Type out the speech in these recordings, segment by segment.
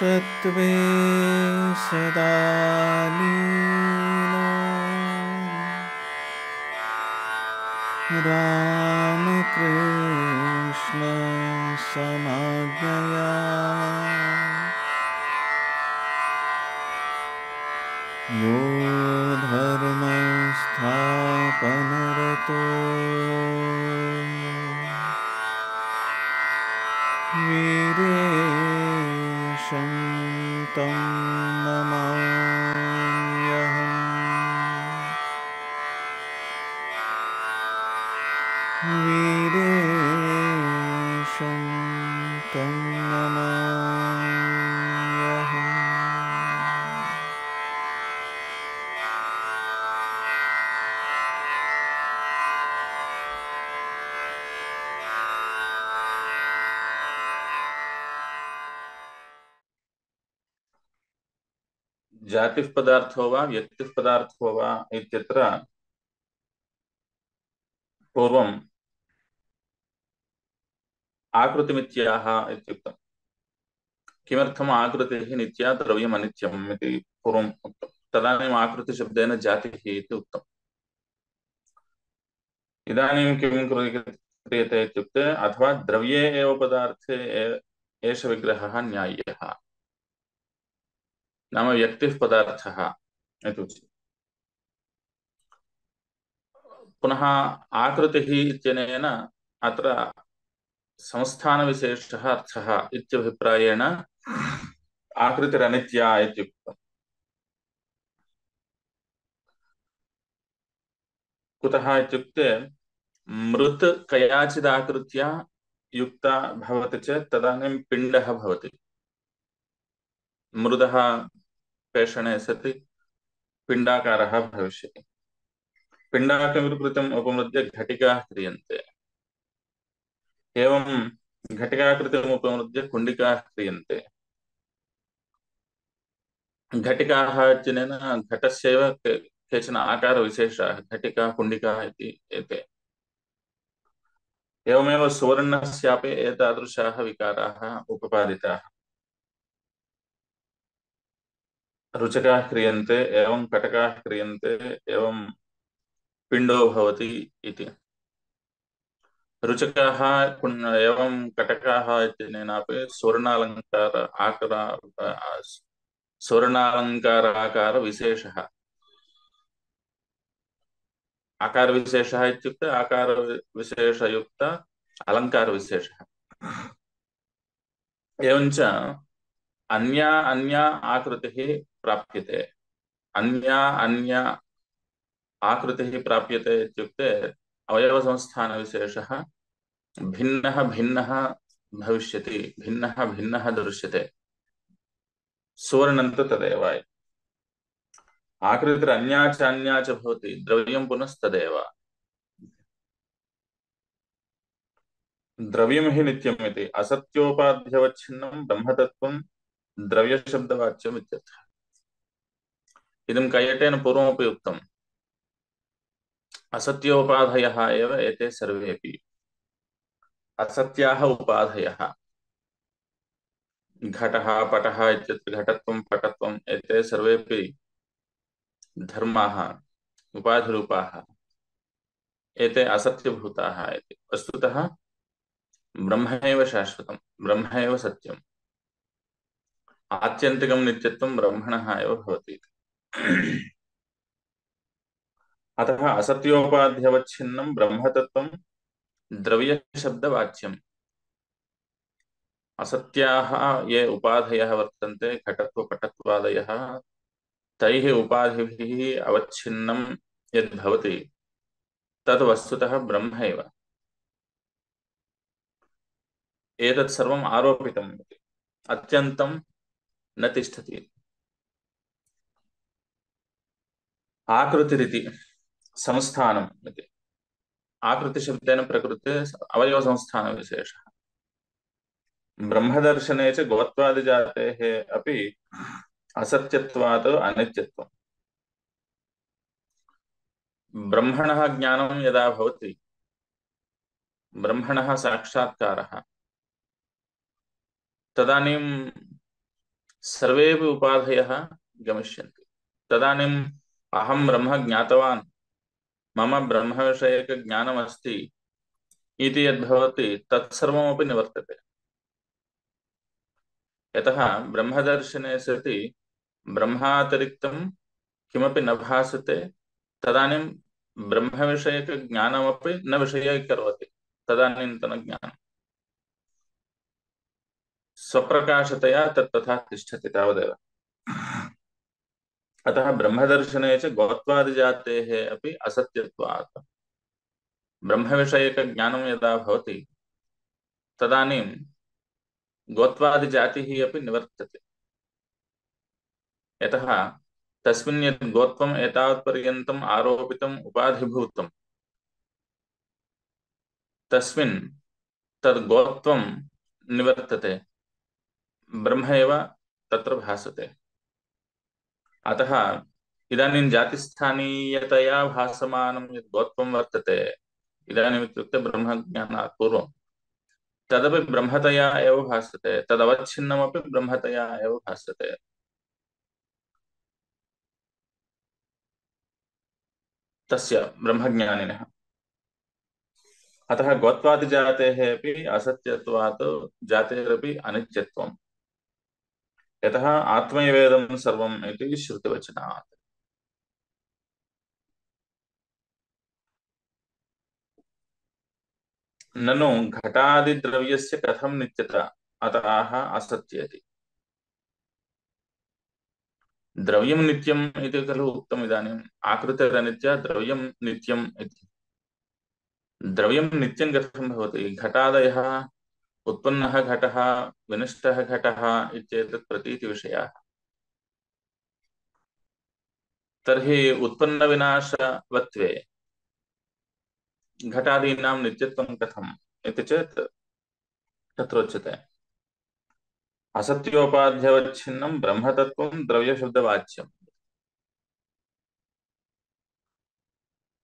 तत्त्वे सदा लीनो रामकृष्ण समाज्ञया यो धर्मस्थापनरतो वीरेशं तं नमाम्यहम् वीरेशं तं नमाम्यहम्। जातिः पदार्थो वा व्यक्तिः पदार्थो वा इत्यत्र पूर्वम् आकृतिमित्याह इत्युक्तम्। किमर्थम् आकृतिः नित्या द्रव्यम् अनित्यम् इति पूर्वम् उक्तम्। तदानीम् आकृतिशब्देन जातिः इति उक्तम्। इदानीं किं क्रियते इत्युक्ते अथवा द्रव्ये एव पदार्थे एष विग्रहः न्याय्यः, नाम व्यक्तिः पदार्थः इति उच्यते। पुनः आकृतिः इत्यनेन अत्र संस्थानविशेषः अर्थः इत्यभिप्रायेण आकृतिरनित्या इत्युक्तम्। कुतः इत्युक्ते मृत् कयाचिदाकृत्या युक्ता भवति चेत् तदानीं पिण्डः भवति। मृदः पेषणे सति पिण्डाकारः भविष्यति। पिण्डाकृतिम् उपमृद्य घटिकाः क्रियन्ते। एवं घटिकाकृतिम् उपमृद्य कुण्डिकाः क्रियन्ते। घटिकाः इत्यनेन घटस्यैव केचन आकारविशेषाः घटिका कुण्डिका इति एते। एवमेव सुवर्णस्यापि एतादृशाः विकाराः उपपादिताः। रुचकाः क्रियन्ते, एवं कटकाः क्रियन्ते, एवं पिण्डो भवति इति। रुचकाः एवं कटकाः इत्यनेनापि स्वर्णालङ्काराकारविशेषः। आकारविशेषः इत्युक्ते आकारविशेषयुक्त अलङ्कारविशेषः। एवञ्च अन्या आकृतिः प्राप्यते। अन्या आकृतिः प्राप्यते इत्युक्ते अवयवसंस्थानविशेषः भिन्नः भिन्नः भविष्यति, भिन्नः भिन्नः दृश्यते। सुवर्णं तु तदेव। आकृतिरन्या च अन्या च भवति, द्रव्यं पुनस्तदेव। द्रव्यं हि नित्यम् इति असत्योपाध्यवच्छिन्नं ब्रह्मतत्त्वं द्रव्यशब्दवाच्यम् इत्यर्थः। इदं कैयटेन पूर्वमपि उक्तम्। असत्योपाधयः एव एते सर्वेपि। असत्याः उपाधयः घटः पटः इत्यत्र घटत्वं पटत्वम् एते सर्वेपि धर्माः उपाधिरूपाः एते असत्यभूताः इति। वस्तुतः ब्रह्मैव शाश्वतं, ब्रह्मैव सत्यम्। आत्यन्तिकं नित्यत्वं ब्रह्मणः एव भवति। अतः असत्योपाध्यवच्छिन्नं ब्रह्मतत्त्वं द्रव्यशब्दवाच्यम्। असत्याः ये उपाधयः वर्तन्ते घटत्वपटत्वादयः, तैः उपाधिभिः अवच्छिन्नं यद् भवति तद् वस्तुतः ब्रह्म एव। एतत् सर्वम् आरोपितम् इति, अत्यन्तं न तिष्ठति। आकृतिरिति संस्थानम् इति। आकृतिशब्देन प्रकृते अवयवसंस्थानविशेषः। ब्रह्मदर्शने च गोत्वादिजातेः अपि असत्यत्वात् अनित्यत्वम्। ब्रह्मणः ज्ञानं यदा भवति, ब्रह्मणः साक्षात्कारः, तदानीं सर्वेपि उपाधयः गमिष्यन्ति। तदानीम् अहं ब्रह्म ज्ञातवान्, मम ब्रह्मविषयकज्ञानमस्ति इति यद्भवति तत्सर्वमपि निवर्तते। यतः ब्रह्मदर्शने सति ब्रह्मातिरिक्तं किमपि न भासते, तदानीं ब्रह्मविषयकज्ञानमपि न विषयीकरोति। तदानीन्तनज्ञानं स्वप्रकाशतया तथा तिष्ठति तावदेव। अतः ब्रह्मदर्शने च गोत्वादिजातेः अपि असत्यत्वात् ब्रह्मविषयकज्ञानं यदा भवति तदानीं गोत्वादिजातिः अपि निवर्तते। यतः तस्मिन् यत् गोत्वम् एतावत्पर्यन्तम् आरोपितम् उपाधिभूतं तस्मिन् तद् गोत्वं निवर्तते, ब्रह्म एव तत्र भासते। अतः इदानीं जातिस्थानीयतया भासमानं यत् गोत्वं वर्तते, इदानीम् इत्युक्ते ब्रह्मज्ञानात् पूर्वं तदपि ब्रह्मतया एव भासते, तदवच्छिन्नमपि ब्रह्मतया एव भासते। तस्य ब्रह्मज्ञानिनः। अतः गोत्वादिजातेः अपि असत्यत्वात् जातेरपि अनित्यत्वम्। यतः आत्मैवेदं सर्वम् इति श्रुतिवचनात्। ननु घटादिद्रव्यस्य कथं नित्यता अतः असत्यति। द्रव्यं नित्यम् इति खलु उक्तम् इदानीम्। आकृतिरनित्या द्रव्यं नित्यम् इति। द्रव्यं नित्यं कथं भवति? घटादयः उत्पन्नः घटः विनष्टः घटः इत्येतत् प्रतीतिविषयाः। तर्हि उत्पन्नविनाशवत्वे घटादीनां नित्यत्वं कथम् इति चेत् तत्रोच्यते असत्योपाध्यवच्छिन्नं ब्रह्मतत्त्वं द्रव्यशब्दवाच्यम्।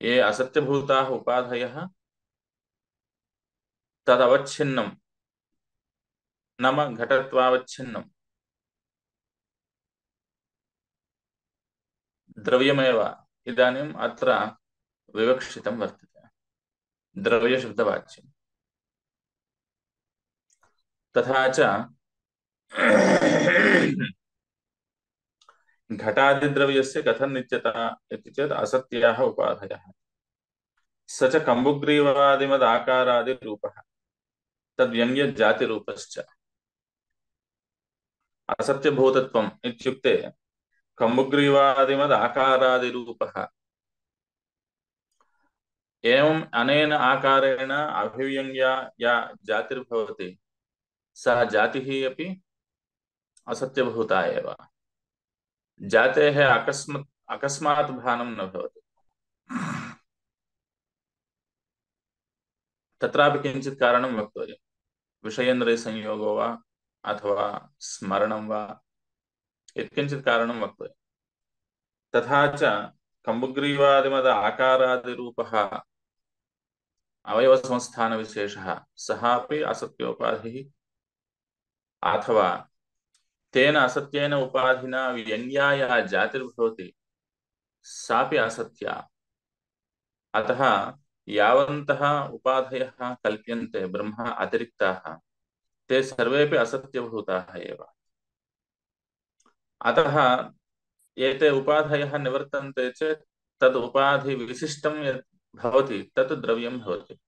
ये असत्यभूताः उपाधयः तदवच्छिन्नं नाम घटत्वावच्छिन्नं द्रव्यमेव इदानीम् अत्र विवक्षितं वर्तते द्रव्यशब्दवाच्यम्। तथा च घटादिद्रव्यस्य कथं नित्यता इति चेत् असत्याः उपाधयः। स च कम्बुग्रीवादिमदाकारादिरूपः तद्व्यङ्ग्यजातिरूपश्च। असत्यभूतत्वम् इत्युक्ते कम्बुग्रीवादिमदाकारादिरूपः। एवम् अनेन आकारेण अभिव्यङ्ग्या या जातिर्भवति सा जातिः अपि असत्यभूता एव। जातेः अकस्मात् भानं न भवति। तत्रापि किञ्चित् कारणं वक्तव्यम्। विषयेन्द्रियसंयोगो वा अथवा स्मरणं वा यत्किञ्चित् कारणं वक्तव्यम्। तथा च कम्बुग्रीवादिमद आकारादिरूपः अवयवसंस्थानविशेषः सः अपि असत्योपाधिः। अथवा तेन असत्येन उपाधिना व्यङ्ग्या या जातिर्भवति सापि असत्या। अतः यावन्तः उपाधयः कल्प्यन्ते ब्रह्म अतिरिक्ताः ते सर्वेपि असत्यभूताः एव। अतः एते उपाधयः निवर्तन्ते चेत् तद् उपाधिविशिष्टं यत् भवति तत् द्रव्यं भवति।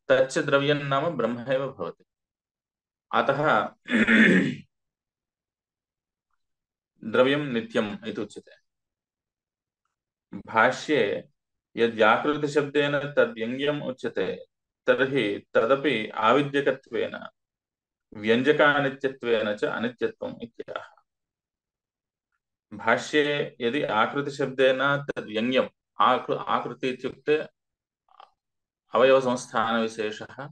तच्च द्रव्यं नाम ब्रह्म एव भवति। अतः द्रव्यं नित्यम् इति उच्यते। भाष्ये यद्याकृतिशब्देन तद्व्यङ्ग्यम् उच्यते तर्हि तदपि आविद्यकत्वेन व्यञ्जकानित्यत्वेन च अनित्यत्वम् इत्याह। भाष्ये यदि आकृतिशब्देन तद्व्यङ्ग्यम् आकृति इत्युक्ते अवयवसंस्थानविशेषः।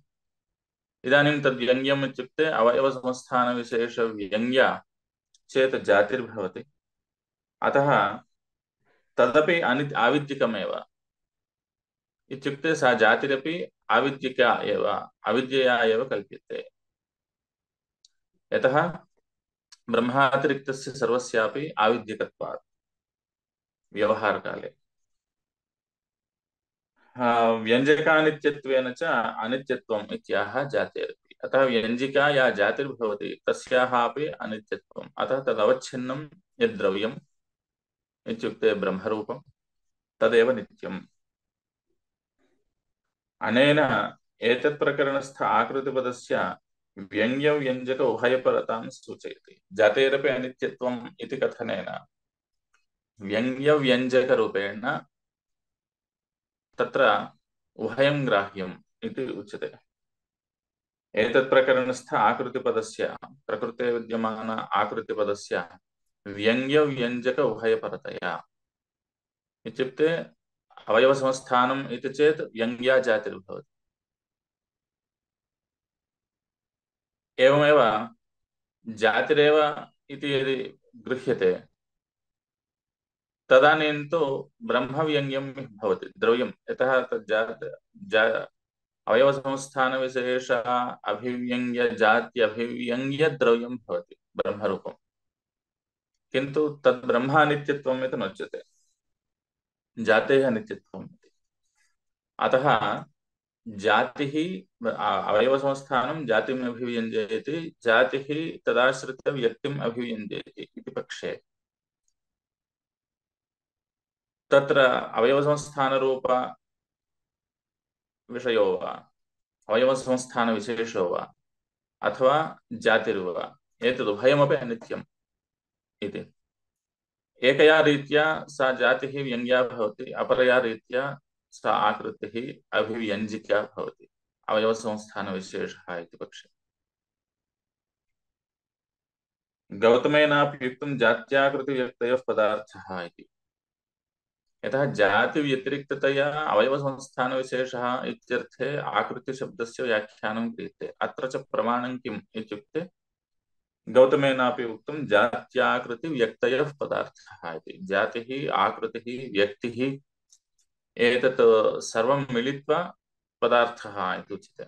इदानीं तद्व्यङ्ग्यम् इत्युक्ते अवयवसंस्थानविशेषव्यङ्ग्या चेत् जातिर्भवति। अतः तदपि आविद्यकमेव इत्युक्ते सा जातिरपि आविद्यिका एव, अविद्यया एव कल्प्यते। यतः ब्रह्मातिरिक्तस्य सर्वस्यापि आविद्यकत्वात् व्यवहारकाले व्यञ्जकानित्यत्वेन च अनित्यत्वम् इत्याह जातेरपि। अतः व्यञ्जिका या जातिर्भवति तस्याः अपि अनित्यत्वम्। अतः तदवच्छिन्नं यद्द्रव्यम् इत्युक्ते ब्रह्मरूपं तदेव नित्यम्। अनेन एतत् प्रकरणस्थ आकृतिपदस्य व्यङ्ग्यव्यञ्जक उभयपरतां सूचयति। जातेरपि अनित्यत्वम् इति कथनेन व्यङ्ग्यव्यञ्जकरूपेण तत्र उभयं ग्राह्यम् इति उच्यते। एतत् प्रकरणस्थ आकृतिपदस्य प्रकृते विद्यमान आकृतिपदस्य व्यङ्ग्यव्यञ्जक उभयपरतया इत्युक्ते अवयवसंस्थानम् इति चेत् व्यङ्ग्या जातिर्भवति। एवमेव जातिरेव इति यदि गृह्यते तदानीं तु ब्रह्मव्यङ्ग्यं भवति द्रव्यं। यतः अवयवसंस्थानविशेष अभिव्यङ्ग्य जात्यभिव्यङ्ग्यद्रव्यं भवति ब्रह्मरूपं। किन्तु तद् ब्रह्मानित्यत्वम् इति नोच्यते, जातेः अनित्यत्वम् इति। अतः जातिः अवयवसंस्थानं जातिम् अभिव्यञ्जयति, जातिः तदाश्रित्य व्यक्तिम् अभिव्यञ्जयति इति पक्षे तत्र अवयवसंस्थानरूप विषयो वा अवयवसंस्थानविशेषो वा अथवा जातिर्वा एतदुभयमपि अनित्यम् इति। एकया रीत्या सा जातिः व्यङ्ग्या भवति, अपरया रीत्या सा आकृतिः अभिव्यञ्जिका भवति अवयवसंस्थानविशेषः इति पक्षे। गौतमेनापि युक्तं जात्याकृतिव्यक्तयः पदार्थः इति। यतः जातिव्यतिरिक्ततया अवयवसंस्थानविशेषः इत्यर्थे आकृतिशब्दस्य व्याख्यानं क्रियते। अत्र च प्रमाणं किम् इत्युक्ते गौतमेनापि उक्तं जात्याकृतिव्यक्तयः पदार्थः इति। जातिः आकृतिः व्यक्तिः एतत् सर्वं मिलित्वा पदार्थः इति उच्यते।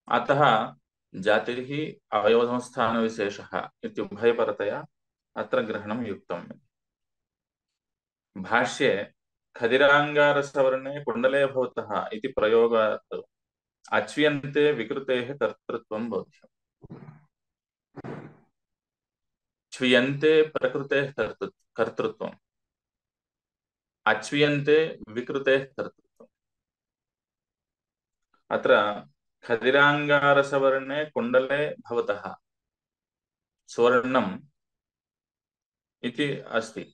अतः जातिः अवयवसंस्थानविशेषः इत्युभयपरतया अत्र ग्रहणं युक्तम्। भाष्ये खदिराङ्गारसवर्णे कुण्डले भवतः इति प्रयोगात् अच्व्यन्ते विकृतेः कर्तृत्वं बोध्यम्। च्व्यन्ते प्रकृतेः कर्तृत्वम्, अच्व्यन्ते विकृतेः कर्तृत्वम्। अत्र खदिराङ्गारसवर्णे कुण्डले भवतः सुवर्णम् इति अस्ति।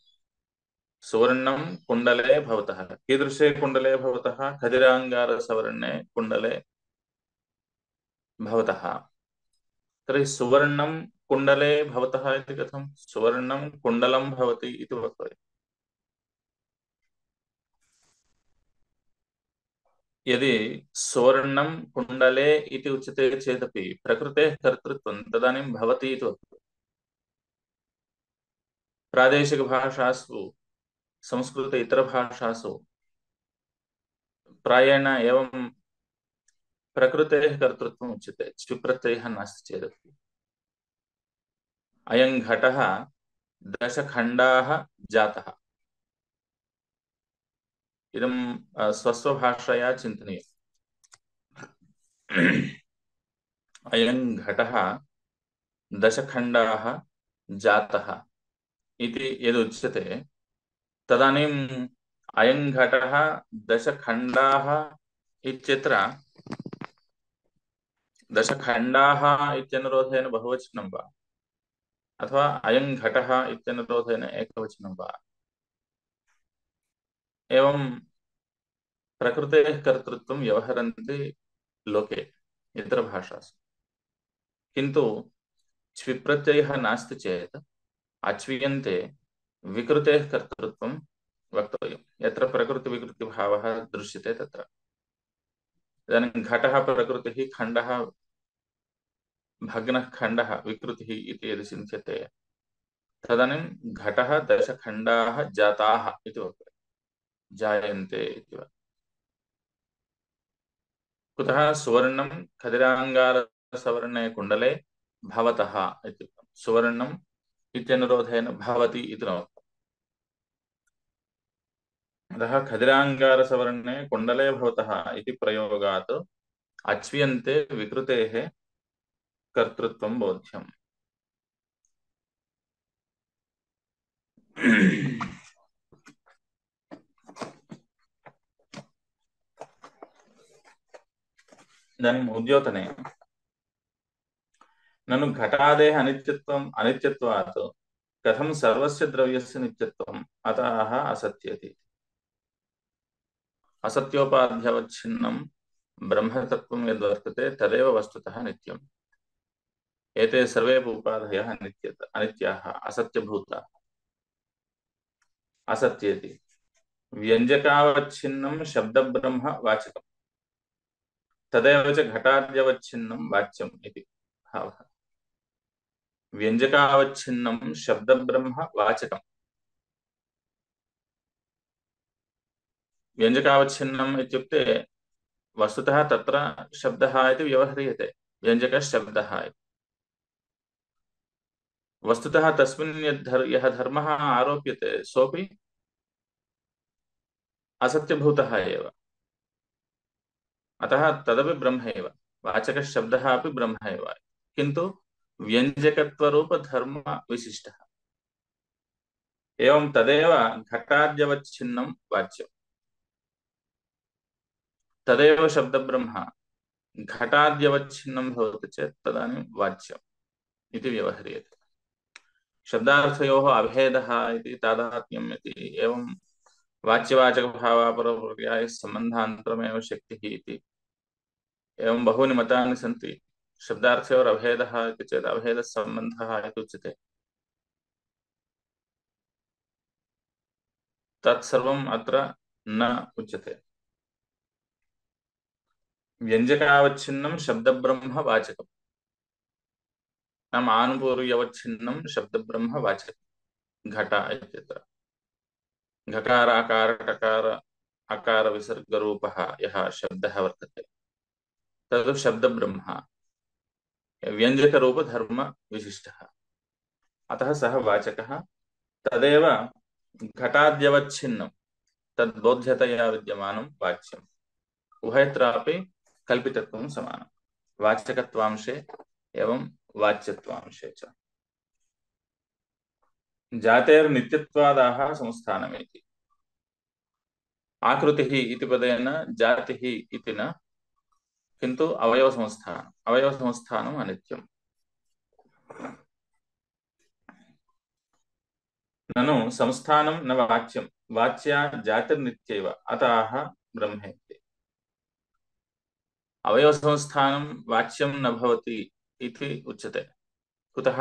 सुवर्णं कुण्डले भवतः, कीदृशे कुण्डले भवतः? खदिराङ्गारसवर्णे कुण्डले भवतः। तर्हि सुवर्णं कुण्डले भवतः इति कथं? सुवर्णं कुण्डलं भवति इति वक्तव्यम्। यदि सुवर्णं कुण्डले इति उच्यते चेदपि प्रकृतेः कर्तृत्वं तदानीं भवति इति वक्तव्यम्। प्रादेशिकभाषासु संस्कृत इतरभाषासु प्रायेण एवं प्रकृतेः कर्तृत्वम् उच्यते, च्विप्रत्ययः नास्ति चेदपि। अयं घटः दशखण्डाः जातः, इदं स्वस्वभाषया चिन्तनीयम्। अयं घटः दशखण्डाः जातः इति यदुच्यते तदानीम् अयं घटः दशखण्डाः इत्यत्र दशखण्डाः इत्यनुरोधेन बहुवचनं वा अथवा अयं घटः इत्यनुरोधेन एकवचनं वा, एवं प्रकृतेः कर्तृत्वं व्यवहरन्ति लोके इतरभाषासु। किन्तु च्विप्रत्ययः नास्ति चेत् अच्व्यन्ते विकृतेः कर्तृत्वं वक्तव्यम्। यत्र प्रकृतिविकृतिभावः दृश्यते तत्र। इदानीं घटः प्रकृतिः, खण्डः भग्नः खण्डः विकृतिः इति यदि चिन्त्यते तदानीं घटः दशखण्डाः जाताः इति वक्तव्यम्, जायन्ते इति वा। कुतः? सुवर्णं खदिराङ्गारसवर्णे कुण्डले भवतः इत्युक्तं सुवर्णम् इत्यनुरोधेन भवति इति न उक्तम्। अतः खदिराङ्गारसवर्णे कुण्डले भवतः इति प्रयोगात् अच्व्यन्ते विकृतेः कर्तृत्वं बोध्यम्। इदानीम् उद्योतने ननु घटादेः अनित्यत्वात् कथं सर्वस्य द्रव्यस्य नित्यत्वम् अतः असत्यति। असत्योपाध्यवच्छिन्नं ब्रह्मतत्त्वं यद्वर्तते तदेव वस्तुतः नित्यम्। एते सर्वे उपाधयः अनित्याः असत्यभूताः। असत्येति व्यञ्जकावच्छिन्नं शब्दब्रह्म वाचकम् तदेव च घटाद्यवच्छिन्नं वाच्यम् इति भावः। व्यञ्जकावच्छिन्नं शब्दब्रह्म वाचकम्। व्यञ्जकावच्छिन्नम् इत्युक्ते वस्तुतः तत्र शब्दः इति व्यवह्रियते, व्यञ्जकः शब्दः इति। वस्तुतः तस्मिन् यः धर्मः आरोप्यते सोऽपि असत्यभूतः एव। अतः तदपि ब्रह्म एव, वाचकः शब्दः अपि ब्रह्म एव, किन्तु व्यञ्जकत्वरूपधर्म विशिष्टः। एवं तदेव घटाद्यवच्छिन्नं वाच्यम्। तदेव शब्दब्रह्म घटाद्यवच्छिन्नं भवति चेत् तदानीं वाच्यम् इति व्यवह्रियते। शब्दार्थयोः अभेदः इति तादात्म्यम् इति एवं वाच्यवाचकभावापरपर्यायः सम्बन्धान्तरमेव शक्तिः इति एवं बहूनि मतानि सन्ति। शब्दार्थयोरभेदः इति चेत् अभेदसम्बन्धः इति उच्यते। तत्सर्वम् अत्र न उच्यते। व्यञ्जकावच्छिन्नं शब्दब्रह्म वाचकम् नाम आनुपूर्व्यवच्छिन्नं शब्दब्रह्म वाचकम् घट इत्यत्र घकाराकार टकार अकार विसर्गरूपः यः शब्दः वर्तते तद् शब्दब्रह्म व्यञ्जकरूपधर्म विशिष्टः। अतः सः वाचकः तदेव घटाद्यवच्छिन्नं तद्बोध्यतया विद्यमानं वाच्यम्। उभयत्रापि कल्पितत्वं समानं, वाचकत्वांशे एवं वाच्यत्वांशे च। जातेर्नित्यत्वादाह संस्थानमिति। आकृतिः इति पदेन जातिः इति न, किन्तु अवयवसंस्थानम्। अवयवसंस्थानम् अनित्यम्। ननु संस्थानं न वाच्यं, वाच्या जातिर्नित्यैव अतः ब्रह्मेति। अवयवसंस्थानं वाच्यं न भवति इति उच्यते। कुतः?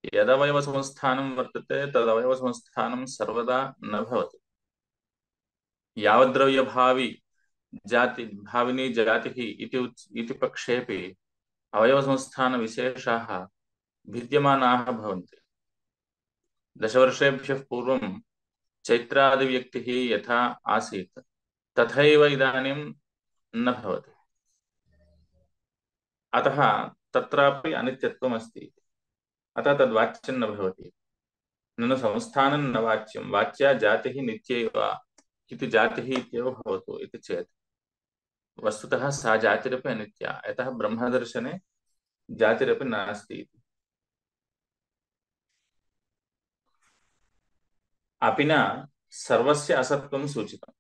यदवयवसंस्थानं वर्तते तदवयवसंस्थानं सर्वदा न भवति। यावद्द्रव्यभावी भाविनी जातिः इति पक्षेपि अवयवसंस्थानविशेषाः भिद्यमानाः भवन्ति। दशवर्षेभ्यः पूर्वं चैत्रादिव्यक्तिः यथा आसीत् तथैव इदानीं न भवति। अतः तत्रापि अनित्यत्वम् अस्ति। अतः तद्वाच्यं न भवति। ननु संस्थानं न वाच्यं, वाच्या जातिः नित्यैव इति जातिः इत्येव भवतु इति चेत् वस्तुतः सा जातिरपि अनित्या। यतः ब्रह्मदर्शने जातिरपि नास्ति इति। अपि न सर्वस्य असत्त्वं सूचितम्।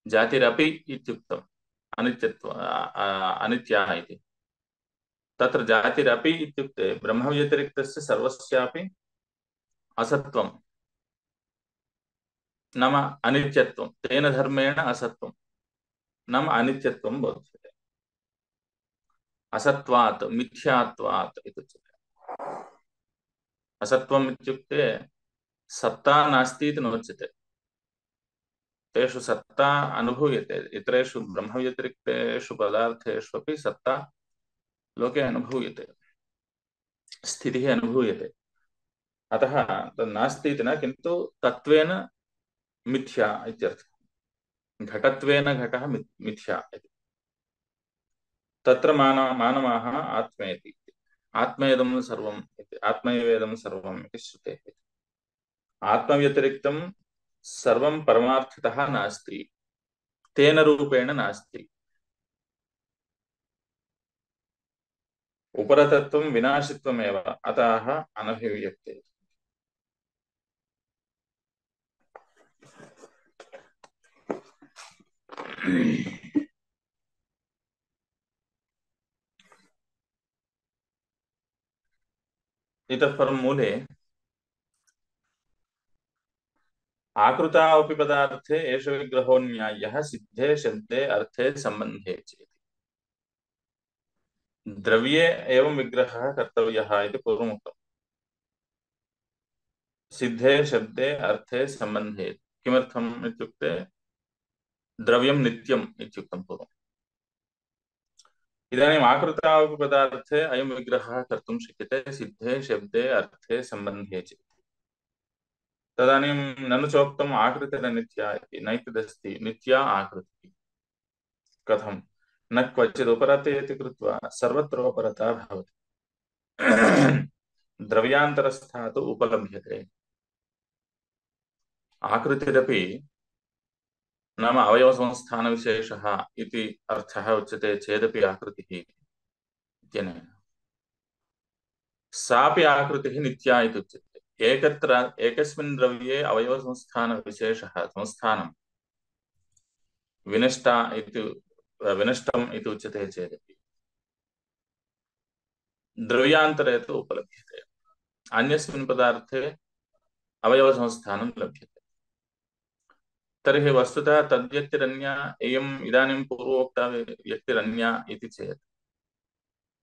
जातिरपि इत्युक्तम् अनित्या इति। तत्र जातिरपि इत्युक्ते ब्रह्मव्यतिरिक्तस्य सर्वस्यापि असत्त्वं नाम अनित्यत्वं, तेन धर्मेण असत्त्वं नाम अनित्यत्वं बोध्यते। असत्त्वात् मिथ्यात्वात् इति उच्यते। असत्त्वम् इत्युक्ते सत्ता नास्ति इति नोच्यते। तेषु सत्ता अनुभूयते। इतरेषु ब्रह्मव्यतिरिक्तेषु पदार्थेषु अपि सत्ता लोके अनुभूयते, स्थितिः अनुभूयते। अतः तन्नास्ति इति न, किन्तु तत्त्वेन मिथ्या इत्यर्थः। घटत्वेन घटः मिथ्या इति। तत्र मानवाः आत्मेति, आत्मेदं सर्वम् इति, आत्मैवेदं सर्वम् इति श्रुतेः। आत्मव्यतिरिक्तं सर्वं परमार्थतः नास्ति, तेन रूपेण नास्ति। उपरतत्वं विनाशित्वमेव, अतः अनभिव्यक्ते। इतः परं मूले आकृतावपि पदार्थे एष विग्रहो न्याय्यः सिद्धे शब्दे अर्थे सम्बन्धे चेति। द्रव्ये एवं विग्रहः कर्तव्यः इति पूर्वमुक्तम्। सिद्धे शब्दे अर्थे सम्बन्धे किमर्थम् इत्युक्ते द्रव्यं नित्यम् इत्युक्तं पूर्वम्। इदानीम् आकृतावपि पदार्थे अयं विग्रहः कर्तुं शक्यते सिद्धे शब्दे अर्थे सम्बन्धे चेति। तदानीं ननु चोक्तम् आकृतिरनित्या इति, नैतदस्ति नित्या आकृतिः। कथं? न क्वचित् उपरते इति कृत्वा सर्वत्र उपरता भवति। द्रव्यान्तरस्था तु उपलभ्यते। आकृतिरपि नाम अवयवसंस्थानविशेषः इति अर्थः उच्यते चेदपि आकृतिः इत्यनेन सापि आकृतिः नित्या इति उच्यते। एकस्मिन् द्रव्ये अवयवसंस्थानविशेषः संस्थानं विनष्टम् इति उच्यते चेदपि द्रव्यान्तरे तु उपलभ्यते। अन्यस्मिन् पदार्थे अवयवसंस्थानं लभ्यते। तर्हि वस्तुतः तद्व्यक्तिरन्या, इयम् इदानीं पूर्वोक्ता व्यक्तिरन्या इति चेत्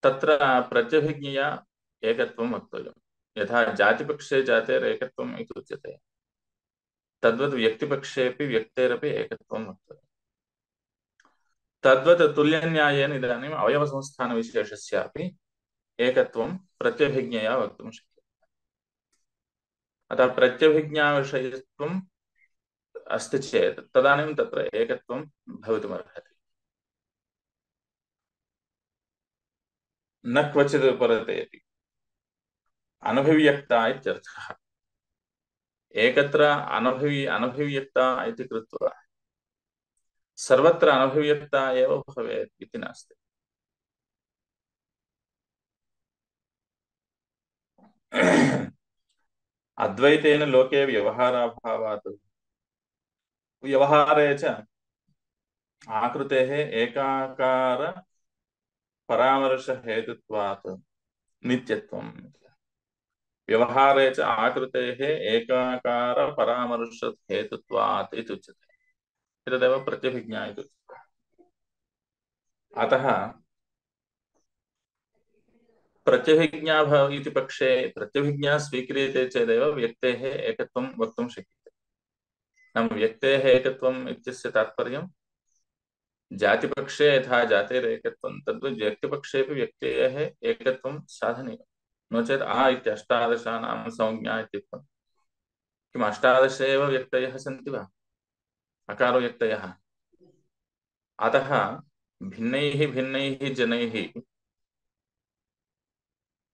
तत्र प्रत्यभिज्ञया एकत्वं वक्तव्यं। यथा जातिपक्षे जातेरेकत्वम् इति उच्यते, तद्वत् व्यक्तिपक्षेऽपि व्यक्तेरपि एकत्वं वक्तव्यम्। तद्वत् तुल्यन्यायेन इदानीम् अवयवसंस्थानविशेषस्यापि एकत्वं प्रत्यभिज्ञया वक्तुं शक्यते। अतः प्रत्यभिज्ञाविषयत्वम् अस्ति चेत् तदानीं तत्र एकत्वं भवितुमर्हति। न क्वचित् उपरते इति अनभिव्यक्ता इत्यर्थः। एकत्र अनभिव्यक्ता इति कृत्वा सर्वत्र अनभिव्यक्ता एव भवेत् इति नास्ति। अद्वैतेन लोके व्यवहाराभावात् व्यवहारे च आकृतेः एकाकार परामर्श हेतुत्वात् नित्यत्वम्। व्यवहारे च आकृतेः एकाकार परामर्श हेतुत्वात् इति उच्यते। एतदेव प्रत्यभिज्ञा इति उच्यते। अतः प्रत्यभिज्ञा इति पक्षे प्रत्यभिज्ञा स्वीक्रियते चेदेव व्यक्तेः एकत्वं वक्तुं शक्यते। नाम व्यक्तेः एकत्वम् इत्यस्य तात्पर्यं जातिपक्षे यथा जातेरेकत्वं तद्वत् व्यक्तिपक्षेऽपि व्यक्तेः एकत्वं साधनीयम्। नो चेत् आ इत्यष्टादशानां संज्ञा इत्युक्तं। किम् अष्टादश एव व्यक्तयः सन्ति वा? अकारो व्यक्तयः। अतः भिन्नैः भिन्नैः जनैः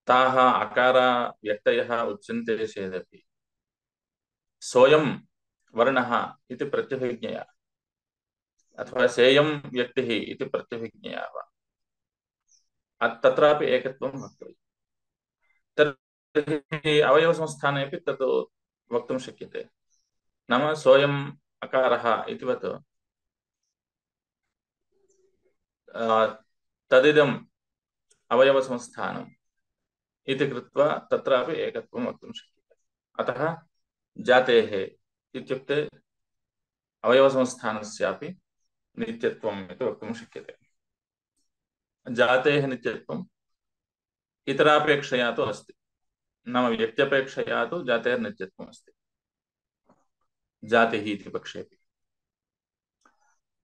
ताः अकारा व्यक्तयः उच्यन्ते चेदपि सोऽयं वर्णः इति प्रत्यभिज्ञया अथवा सेयं व्यक्तिः इति प्रत्यभिज्ञया वा तत्रापि एकत्वं वक्तव्यम्। तर्हि अवयवसंस्थानेपि तत् वक्तुं शक्यते। नाम सोऽयम् अकारः इतिवत् तदिदम् अवयवसंस्थानम् इति कृत्वा तत्रापि एकत्वं वक्तुं शक्यते। अतः जातेः इत्युक्ते अवयवसंस्थानस्यापि नित्यत्वम् इति वक्तुं शक्यते। जातेः नित्यत्वम् इतरापेक्षया तु अस्ति। नाम व्यक्त्यपेक्षया तु जातेर्नित्यत्वम् अस्ति जातिः इति पक्षेऽपि।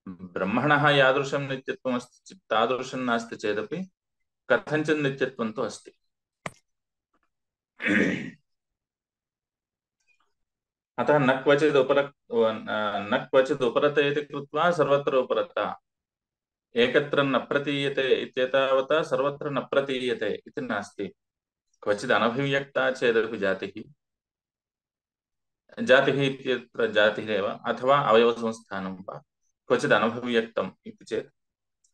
ब्रह्मणः यादृशं नित्यत्वम् अस्ति तादृशं नास्ति चेदपि कथञ्चित् नित्यत्वं तु अस्ति। अतः न क्वचित् उपरते इति कृत्वा सर्वत्र उपरता एकत्र न प्रतीयते इत्येतावता सर्वत्र न प्रतीयते इति नास्ति। क्वचित् अनभिव्यक्ता चेदपि जातिः, जातिः इत्यत्र जातिरेव अथवा अवयवसंस्थानं वा क्वचित् अनभिव्यक्तम् इति चेत्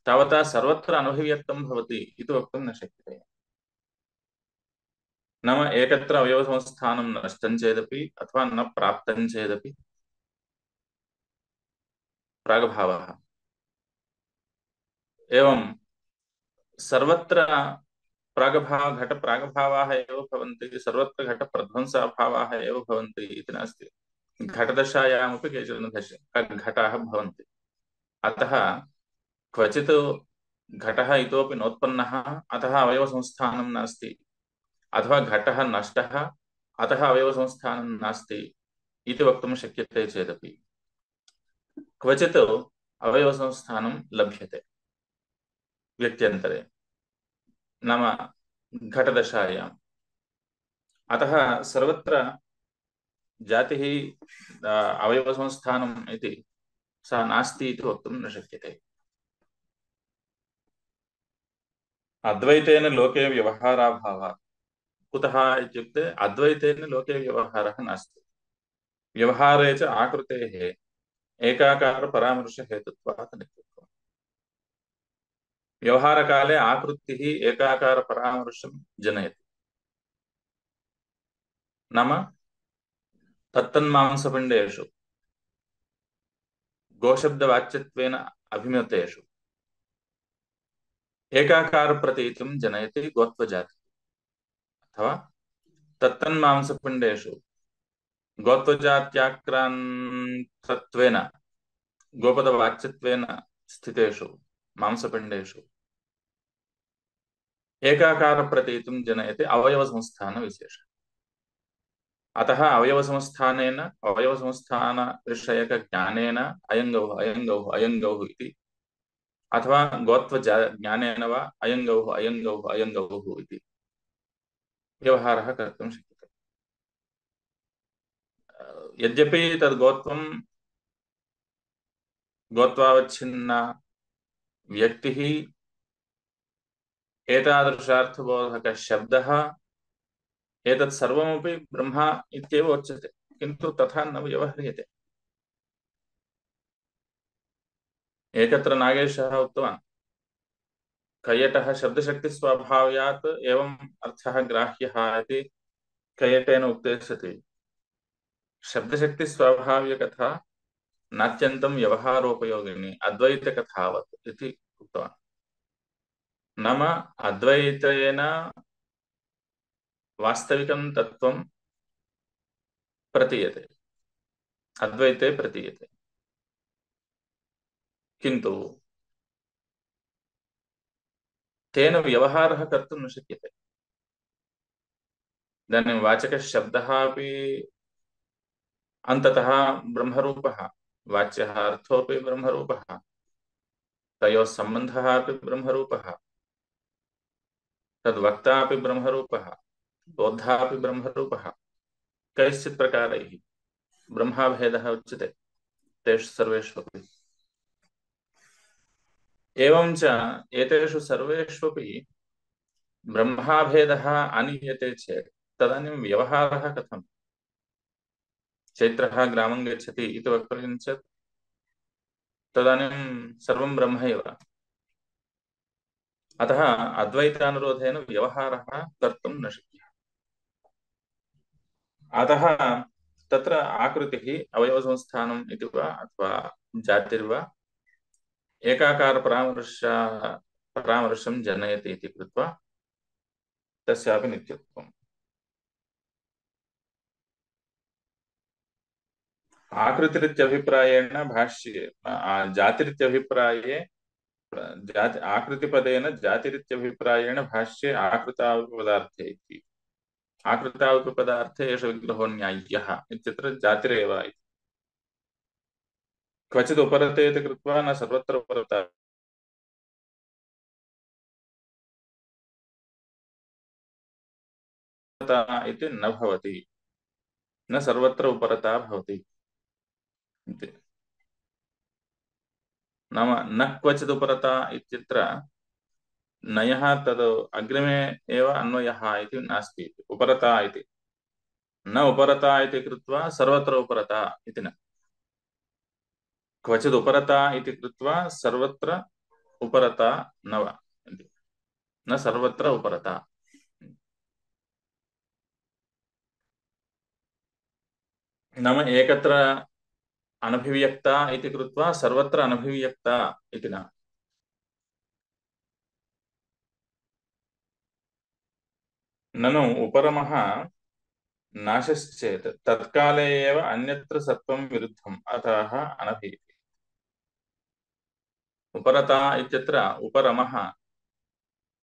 तावता सर्वत्र अनभिव्यक्तं भवति इति वक्तुं न शक्यते। नाम एकत्र अवयवसंस्थानं नष्टं चेदपि अथवा न प्राप्तं चेदपि प्रागभावः। एवं सर्वत्र प्रागभाव घट प्रागभावाः एव भवन्ति, सर्वत्र घट प्रध्वंसाभावाः एव भवन्ति इति नास्ति। घटदशायामपि केचन घटाः भवन्ति। अतः क्वचित् घटः इतोपि नोत्पन्नः अतः अवयवसंस्थानं नास्ति, अथवा घटः नष्टः अतः अवयवसंस्थानं नास्ति इति वक्तुं शक्यते चेदपि क्वचित् अवयवसंस्थानं लभ्यते व्यक्त्यन्तरे, नाम घटदशायाम्। अतः सर्वत्र जातिः अवयवसंस्थानम् इति सा नास्ति इति वक्तुं न शक्यते। अद्वैतेन लोके व्यवहाराभावात्। कुतः इत्युक्ते अद्वैतेन लोके व्यवहारः नास्ति। व्यवहारे च आकृतेः एकाकार परामर्श हेतुत्वात् नित्यत्वम्। व्यवहारकाले आकृतिः एकाकार परामर्शं जनयति, नाम तत्तन्मांसपिण्डेषु गोशब्दवाच्यत्वेन अभिमतेषु एकाकार प्रतीतिं जनयति गोत्वजाति, अथवा तत्तन्मांसपिण्डेषु गोत्वजात्याक्रान्तत्वेन गोपदवाच्यत्वेन स्थितेषु मांसपिण्डेषु एकाकार प्रतीतिं जनयति अवयवसंस्थानविशेषः। अतः अवयवसंस्थानेन अवयवसंस्थान विषयक ज्ञानेन अयङ्गौः अयङ्गौः अयङ्गौः इति, अथवा गोत्वज्ञानेन वा अयङ्गौः अयङ्गौः अयङ्गौः इति व्यवहारः कर्तुं शक्यते। यद्यपि तद् गोत्वं गोत्वावच्छिन्ना व्यक्तिः एतादृशार्थबोधकः शब्दः एतत् सर्वमपि ब्रह्मा इत्येव उच्यते, किन्तु तथा न व्यवह्रियते। एकत्र नागेशः उक्तवान्, कैयटः शब्दशक्तिस्वभावयात् एवम् अर्थः ग्राह्यः इति कैयटेन उक्ते सति शब्दशक्तिस्वाभाव्यकथा नात्यन्तं व्यवहारोपयोगिनी अद्वैतकथावत् इति उक्तवान्। नाम अद्वैतेन वास्तविकं तत्त्वं प्रतीयते, अद्वैते प्रतीयते, किन्तु तेन व्यवहारः कर्तुं न शक्यते। इदानीं वाचकशब्दः अपि अन्ततः ब्रह्मरूपः, वाच्यः अर्थोऽपि ब्रह्मरूपः, तयोः सम्बन्धः अपि ब्रह्मरूपः, तद्वक्ता अपि ब्रह्मरूपः, बोद्धा अपि ब्रह्मरूपः। कैश्चित् प्रकारैः ब्रह्माभेदः उच्यते तेषु सर्वेषु अपि। एवञ्च एतेषु सर्वेष्वपि ब्रह्माभेदः आनीयते चेत् तदानीं व्यवहारः कथम्? चैत्रः ग्रामं गच्छति इति वक्तव्यं चेत् तदानीं सर्वं ब्रह्मैव। अतः अद्वैतानुरोधेन व्यवहारः कर्तुं न शक्यः। अतः तत्र आकृतिः अवयवसंस्थानम् इति वा अथवा जातिर्वा एकाकार परामर्शं जनयति इति कृत्वा तस्यापि नित्यत्वम्। आकृतिरित्यभिप्रायेण भाष्ये जातिरित्यभिप्राये आकृतिपदेन जातिरित्यभिप्रायेण भाष्ये आकृताविपदार्थे इति। आकृताविपदार्थे एष विग्रहो न्याय्यः इत्यत्र जातिरेव इति। क्वचित् उपरते इति कृत्वा न सर्वत्र उपरता इति न भवति, न सर्वत्र उपरता भवति इति। नाम न क्वचित् उपरता इत्यत्र नयः तद् अग्रिमे एव अन्वयः इति नास्ति। उपरता इति न उपरता इति कृत्वा सर्वत्र उपरता इति न, क्वचित् उपरता इति कृत्वा सर्वत्र उपरता न वा इति, न सर्वत्र उपरता। नाम एकत्र अनभिव्यक्ता इति कृत्वा सर्वत्र अनभिव्यक्ता इति न। ननु उपरमः नाशश्चेत् तत्काले एव अन्यत्र सत्त्वं विरुद्धम्, अतः अनभीति। उपरता इत्यत्र उपरमः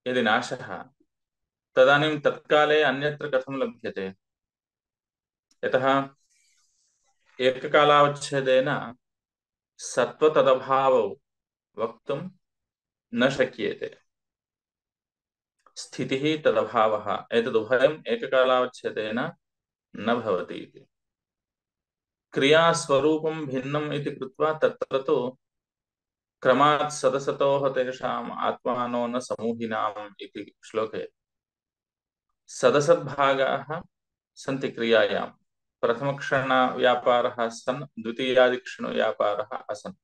यदि नाशः तदानीं तत्काले अन्यत्र कथं लभ्यते? यतः एककालावच्छेदेन सत्त्वतदभावौ वक्तुं न शक्यते। स्थितिः तदभावः एतदुभयम् एककालावच्छेदेन न भवति इति। क्रियास्वरूपं भिन्नम् इति कृत्वा तत्र तु क्रमात् सदसतोः तेषाम् आत्मानो न समूहिनाम् इति श्लोके सदसद्भागाः सन्ति क्रियायां। प्रथमक्षणव्यापारः सन् द्वितीयादिक्षणव्यापारः असन्,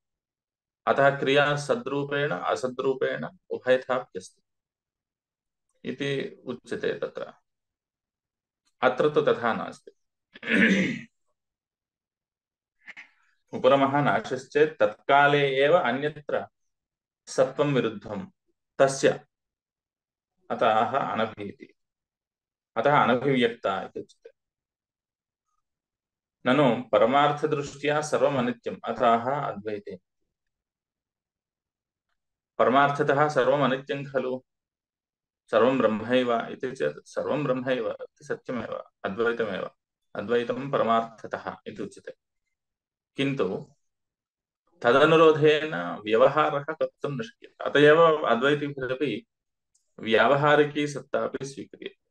अतः क्रिया सद्रूपेण असद्रूपेण उभयथाप्यस्ति इति उच्यते तत्र। अत्र तु तथा नास्ति। उपरमः नाशश्चेत् तत्काले एव अन्यत्र सत्त्वं विरुद्धं तस्य, अतः अनभीति, अतः अनभिव्यक्ता इति उच्यते। ननु परमार्थदृष्ट्या सर्वम् अनित्यम्, अतः अद्वैते। परमार्थतः सर्वम् अनित्यं खलु, सर्वं ब्रह्मैव इति चेत् सर्वं ब्रह्मैव इति सत्यमेव, अद्वैतमेव। अद्वैतं परमार्थतः इति उच्यते। किन्तु तदनुरोधेन व्यवहारः कर्तुं न शक्यते। अत एव अद्वैतिभिरपि व्यावहारिकी सत्ता अपि स्वीक्रियते।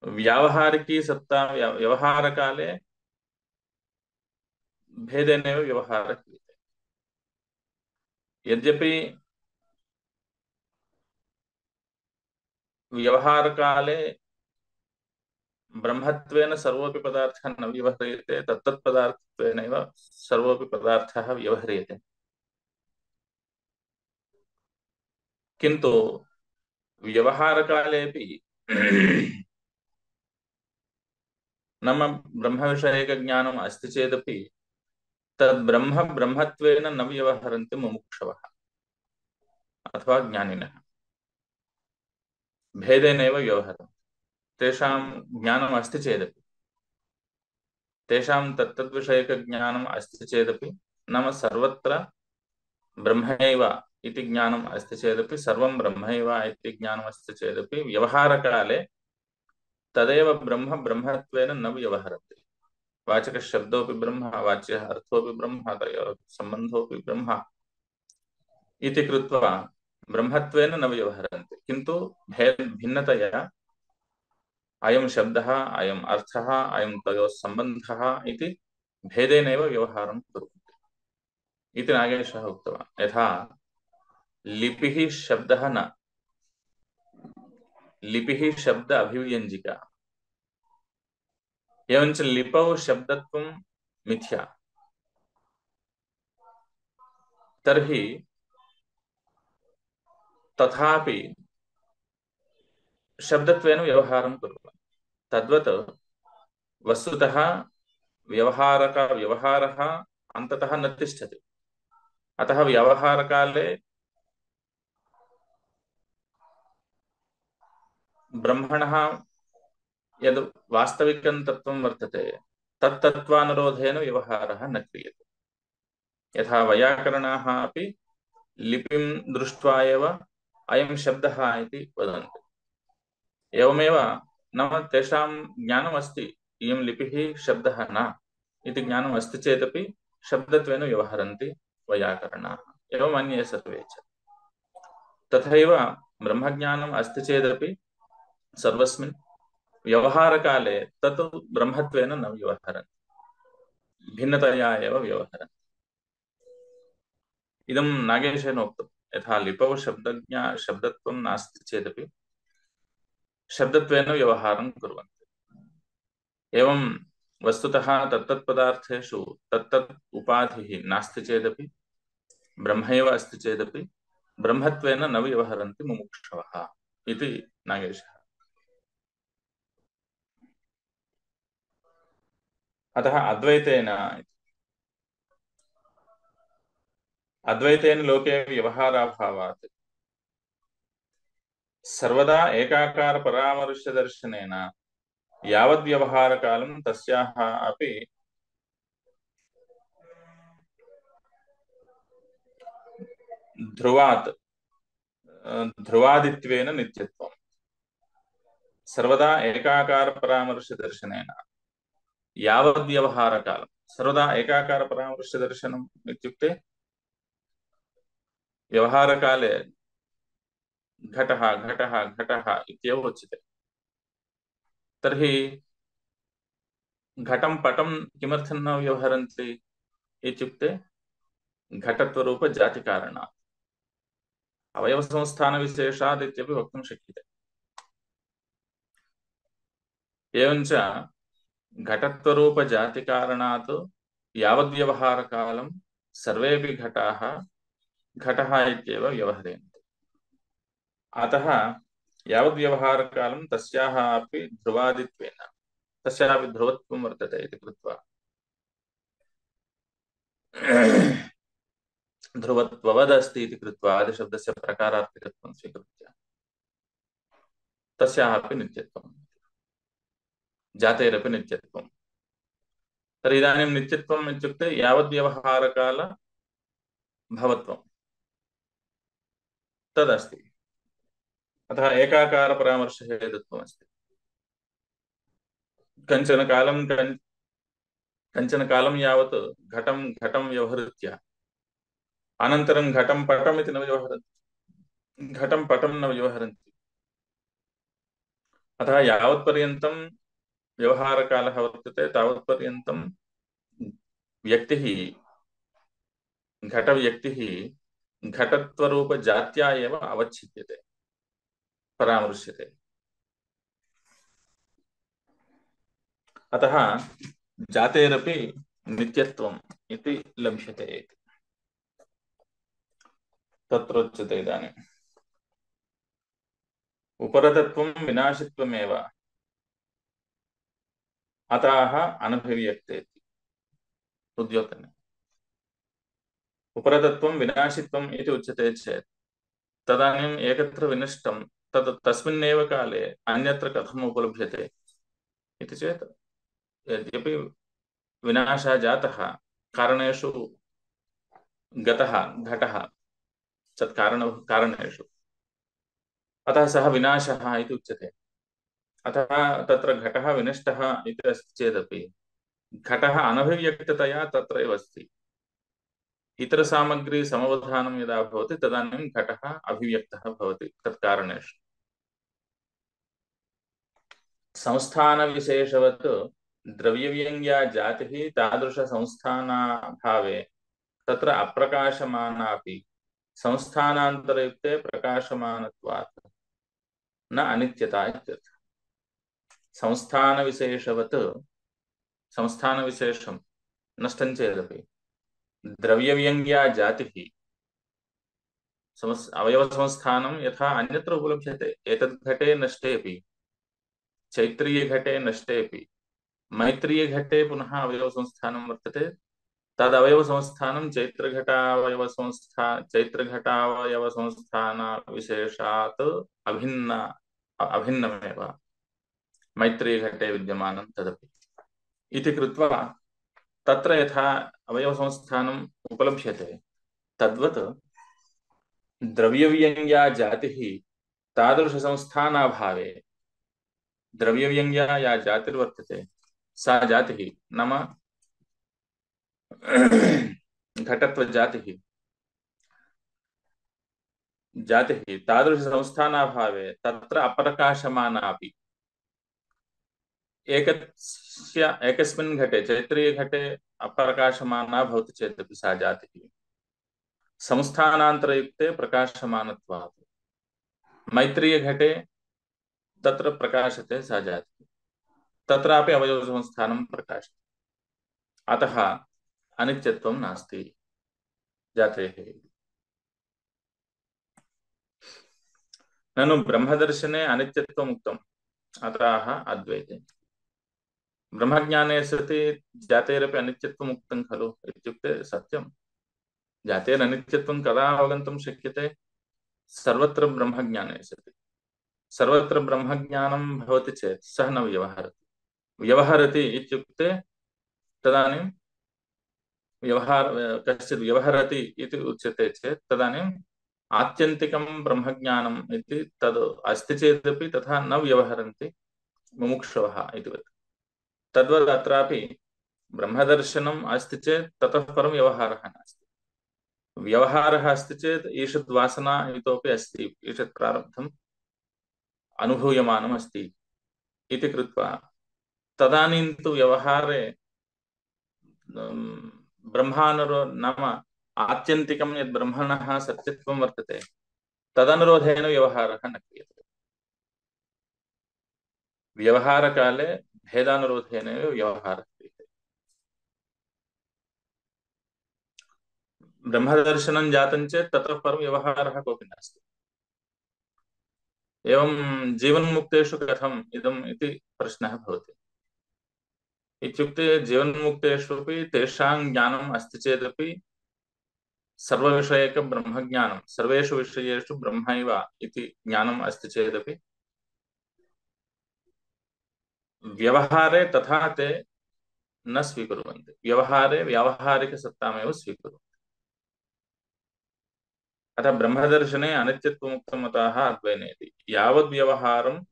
व्यावहारिकी सत्ता व्यवहारकाले भेदेनैव व्यवहारः क्रियते। यद्यपि व्यवहारकाले ब्रह्मत्वेन सर्वोऽपि पदार्थः न व्यवह्रियते, तत्तत्पदार्थत्वेनैव सर्वोऽपि पदार्थः व्यवह्रियते। किन्तु व्यवहारकालेऽपि नाम ब्रह्मविषयकज्ञानम् अस्ति चेदपि तद् ब्रह्म ब्रह्मत्वेन न व्यवहरन्ति मुमुक्षवः अथवा ज्ञानिनः, भेदेनैव व्यवहरन्ति। तेषां ज्ञानम् अस्ति चेदपि, तेषां तत्तद्विषयकज्ञानम् अस्ति चेदपि, नाम सर्वत्र ब्रह्मैव इति ज्ञानम् अस्ति चेदपि, सर्वं ब्रह्मैव इति ज्ञानम् अस्ति चेदपि व्यवहारकाले तदेव ब्रह्म ब्रह्मत्वेन न व्यवहरति। वाचकशब्दोऽपि ब्रह्म, वाच्यः अर्थोऽपि ब्रह्म, तयोः सम्बन्धोऽपि ब्रह्म इति कृत्वा ब्रह्मत्वेन न व्यवहरन्ति। किन्तु भिन्नतया अयं शब्दः, अयम् अर्थः, अयं तयोः सम्बन्धः इति भेदेनैव व्यवहारं कुर्वन्ति इति नागेशः उक्तवान्। यथा लिपिः शब्दः न, लिपिः शब्द अभिव्यञ्जिका, एवञ्च लिपौ शब्दत्वं मिथ्या। तर्हि तथापि शब्दत्वेन व्यवहारं कुर्वन्ति। तद्वत् वस्तुतः व्यवहारः अन्ततः न तिष्ठति। अतः व्यवहारकाले ब्रह्मणः यद् वास्तविकं तत्त्वं वर्तते तत्तत्त्वानुरोधेन व्यवहारः न क्रियते। यथा वैयाकरणाः अपि लिपिं दृष्ट्वा एव अयं शब्दः इति वदन्ति। एवमेव नाम तेषां ज्ञानमस्ति, इयं लिपिः शब्दः न इति ज्ञानम् अस्ति चेदपि शब्दत्वेन व्यवहरन्ति वैयाकरणाः, एवम् अन्ये सर्वे च। तथैव ब्रह्मज्ञानम् अस्ति चेदपि सर्वस्मिन् व्यवहारकाले तत् ब्रह्मत्वेन न व्यवहरन्ति, भिन्नतया एव व्यवहरन्ति। इदं नागेशेन उक्तं यथा लिपौ शब्दत्वं नास्ति चेदपि शब्दत्वेन व्यवहारं कुर्वन्ति। एवं वस्तुतः तत्तत्पदार्थेषु तत्तत् उपाधिः नास्ति चेदपि ब्रह्मैव अस्ति चेदपि ब्रह्मत्वेन न व्यवहरन्ति मुमुक्षवः इति नागेशः। अतः अद्वैतेन लोके व्यवहाराभावात् सर्वदा एकाकार परामर्श दर्शनेन यावद्व्यवहारकालं तस्याः अपि ध्रुवादित्वेन नित्यत्वम्। सर्वदा एकाकार परामर्श दर्शनेन यावद्व्यवहारकालं, सर्वदा एकाकार परामर्श दर्शनम् इत्युक्ते व्यवहारकाले घटः घटः घटः इत्येव उच्यते। तर्हि घटं पटं किमर्थं न व्यवहरन्ति इत्युक्ते घटत्वरूप जातिकारणात्, अवयवसंस्थानविशेषात् इत्यपि वक्तुं शक्यते। एवञ्च घटत्वरूप जातिकारणात् यावद्व्यवहारकालं सर्वेऽपि घटाः घटः इत्येव व्यवहरेन्ति। अतः यावद्व्यवहारकालं तस्याः अपि ध्रुवादित्वेन तस्यापि ध्रुवत्वं वर्तते इति कृत्वा ध्रुवत्ववदस्ति इति कृत्वा आदिशब्दस्य प्रकारार्थकत्वं स्वीकृत्य तस्याः अपि नित्यत्वं, जातेरपि नित्यत्वं। तर्हि इदानीं नित्यत्वम् इत्युक्ते यावद्व्यवहारकाल भवत्वं तदस्ति। अतः एकाकारपरामर्शहेतुत्वमस्ति। कञ्चन कालं यावत् घटं घटं व्यवहृत्य अनन्तरं घटं पटम् इति न व्यवहरन्ति, घटं पटं न व्यवहरन्ति। अतः यावत्पर्यन्तं व्यवहारकालः वर्तते तावत्पर्यन्तं व्यक्तिः, घटव्यक्तिः घटत्वरूपजात्या एव अवच्छिद्यते, परामृश्यते। अतः जातेरपि नित्यत्वम् इति लभ्यते इति तत्र उच्यते। इदानीम् उपरतत्वं विनाशित्वमेव अतः अनभिव्यक्ते इति उद्योतने। उपरतत्वं विनाशित्वम् इति उच्यते चेत् तदानीम् एकत्र विनष्टं तद् तस्मिन्नेव काले अन्यत्र कथम् उपलभ्यते इति चेत् यद्यपि विनाशः जातः कारणेषु गतः घटः तत् कारणेषु, अतः सः विनाशः इति उच्यते। अतः तत्र घटः विनष्टः इति अस्ति चेदपि घटः अनभिव्यक्ततया तत्रैव अस्ति। इतरसामग्री समवधानं यदा भवति तदानीं घटः अभिव्यक्तः भवति तत्कारणेषु। संस्थानविशेषवत् द्रव्यव्यङ्ग्या जातिः तादृशसंस्थानाभावे तत्र अप्रकाशमानापि संस्थानान्तरयुक्ते प्रकाशमानत्वात् न अनित्यता इत्यर्थः। संस्थानविशेषवत्, संस्थानविशेषं नष्टं चेदपि द्रव्यव्यङ्ग्या जातिः, अवयवसंस्थानं यथा अन्यत्र उपलभ्यते, एतद् घटे नष्टेपि, चैत्रीयघटे नष्टेपि मैत्रीयघटे पुनः अवयवसंस्थानं वर्तते। तदवयवसंस्थानं चैत्रघटावयवसंस्थानविशेषात् अभिन्नमेव मैत्रीयघटे विद्यमानं तदपि इति कृत्वा तत्र यथा अवयवसंस्थानम् उपलभ्यते तद्वत् द्रव्यव्यङ्ग्या जातिः तादृशसंस्थानाभावे द्रव्यव्यङ्ग्या या जातिर्वर्तते सा जातिः नाम घटत्वजातिः तादृशसंस्थानाभावे तत्र अप्रकाशमानापि एकस्मिन् घटे चैत्रीयघटे अप्रकाशमाना भवति चेदपि सा जातिः संस्थानान्तरयुक्ते प्रकाशमानत्वात् मैत्रीयघटे तत्र प्रकाशते सा जातिः तत्रापि अवयवसंस्थानं प्रकाशते अतः अनित्यत्वं नास्ति जातेः। ननु ब्रह्मदर्शने अनित्यत्वम् उक्तम् अतः अद्वैते ब्रह्मज्ञाने सति जातेरपि अनित्यत्वम् उक्तं खलु इत्युक्ते सत्यं जातेरनित्यत्वं कदा अवगन्तुं शक्यते सर्वत्र ब्रह्मज्ञाने सति सर्वत्र ब्रह्मज्ञानं भवति चेत् सः न व्यवहरति व्यवहरति इत्युक्ते तदानीं व्यवहार कश्चित् व्यवहरति इति उच्यते चेत् तदानीम् आत्यन्तिकं ब्रह्मज्ञानम् इति तद् अस्ति चेदपि तथा न व्यवहरन्ति मुमुक्षवः इतिवत् तद्वत् अत्रापि ब्रह्मदर्शनम् अस्ति चेत् ततः परं व्यवहारः नास्ति व्यवहारः अस्ति चेत् ईषद् वासना इतोपि अस्ति ईषत् प्रारब्धम् अनुभूयमानम् अस्ति इति कृत्वा तदानीं तु व्यवहारे ब्रह्मानुरो नाम आत्यन्तिकं यद् ब्रह्मणः सत्यत्वं वर्तते तदनुरोधेन व्यवहारः न क्रियते व्यवहारकाले भेदानुरोधेन व्यवहारः क्रियते ब्रह्मदर्शनं जातं चेत् ततः परं व्यवहारः कोऽपि नास्ति एवं जीवन्मुक्तेषु कथम् इदम् इति प्रश्नः भवति इत्युक्ते जीवन्मुक्तेष्वपि तेषां ज्ञानम् अस्ति चेदपि सर्वविषयक ब्रह्मज्ञानं सर्वेषु विषयेषु ब्रह्मैव इति ज्ञानम् अस्ति चेदपि व्यवहारे तथा ते न स्वीकुर्वन्ति व्यवहारे व्यावहारिकसत्तामेव स्वीकुर्वन्ति अतः ब्रह्मदर्शने अनित्यत्वमुक्तम् अतः अद्वैनेति यावद्व्यवहारं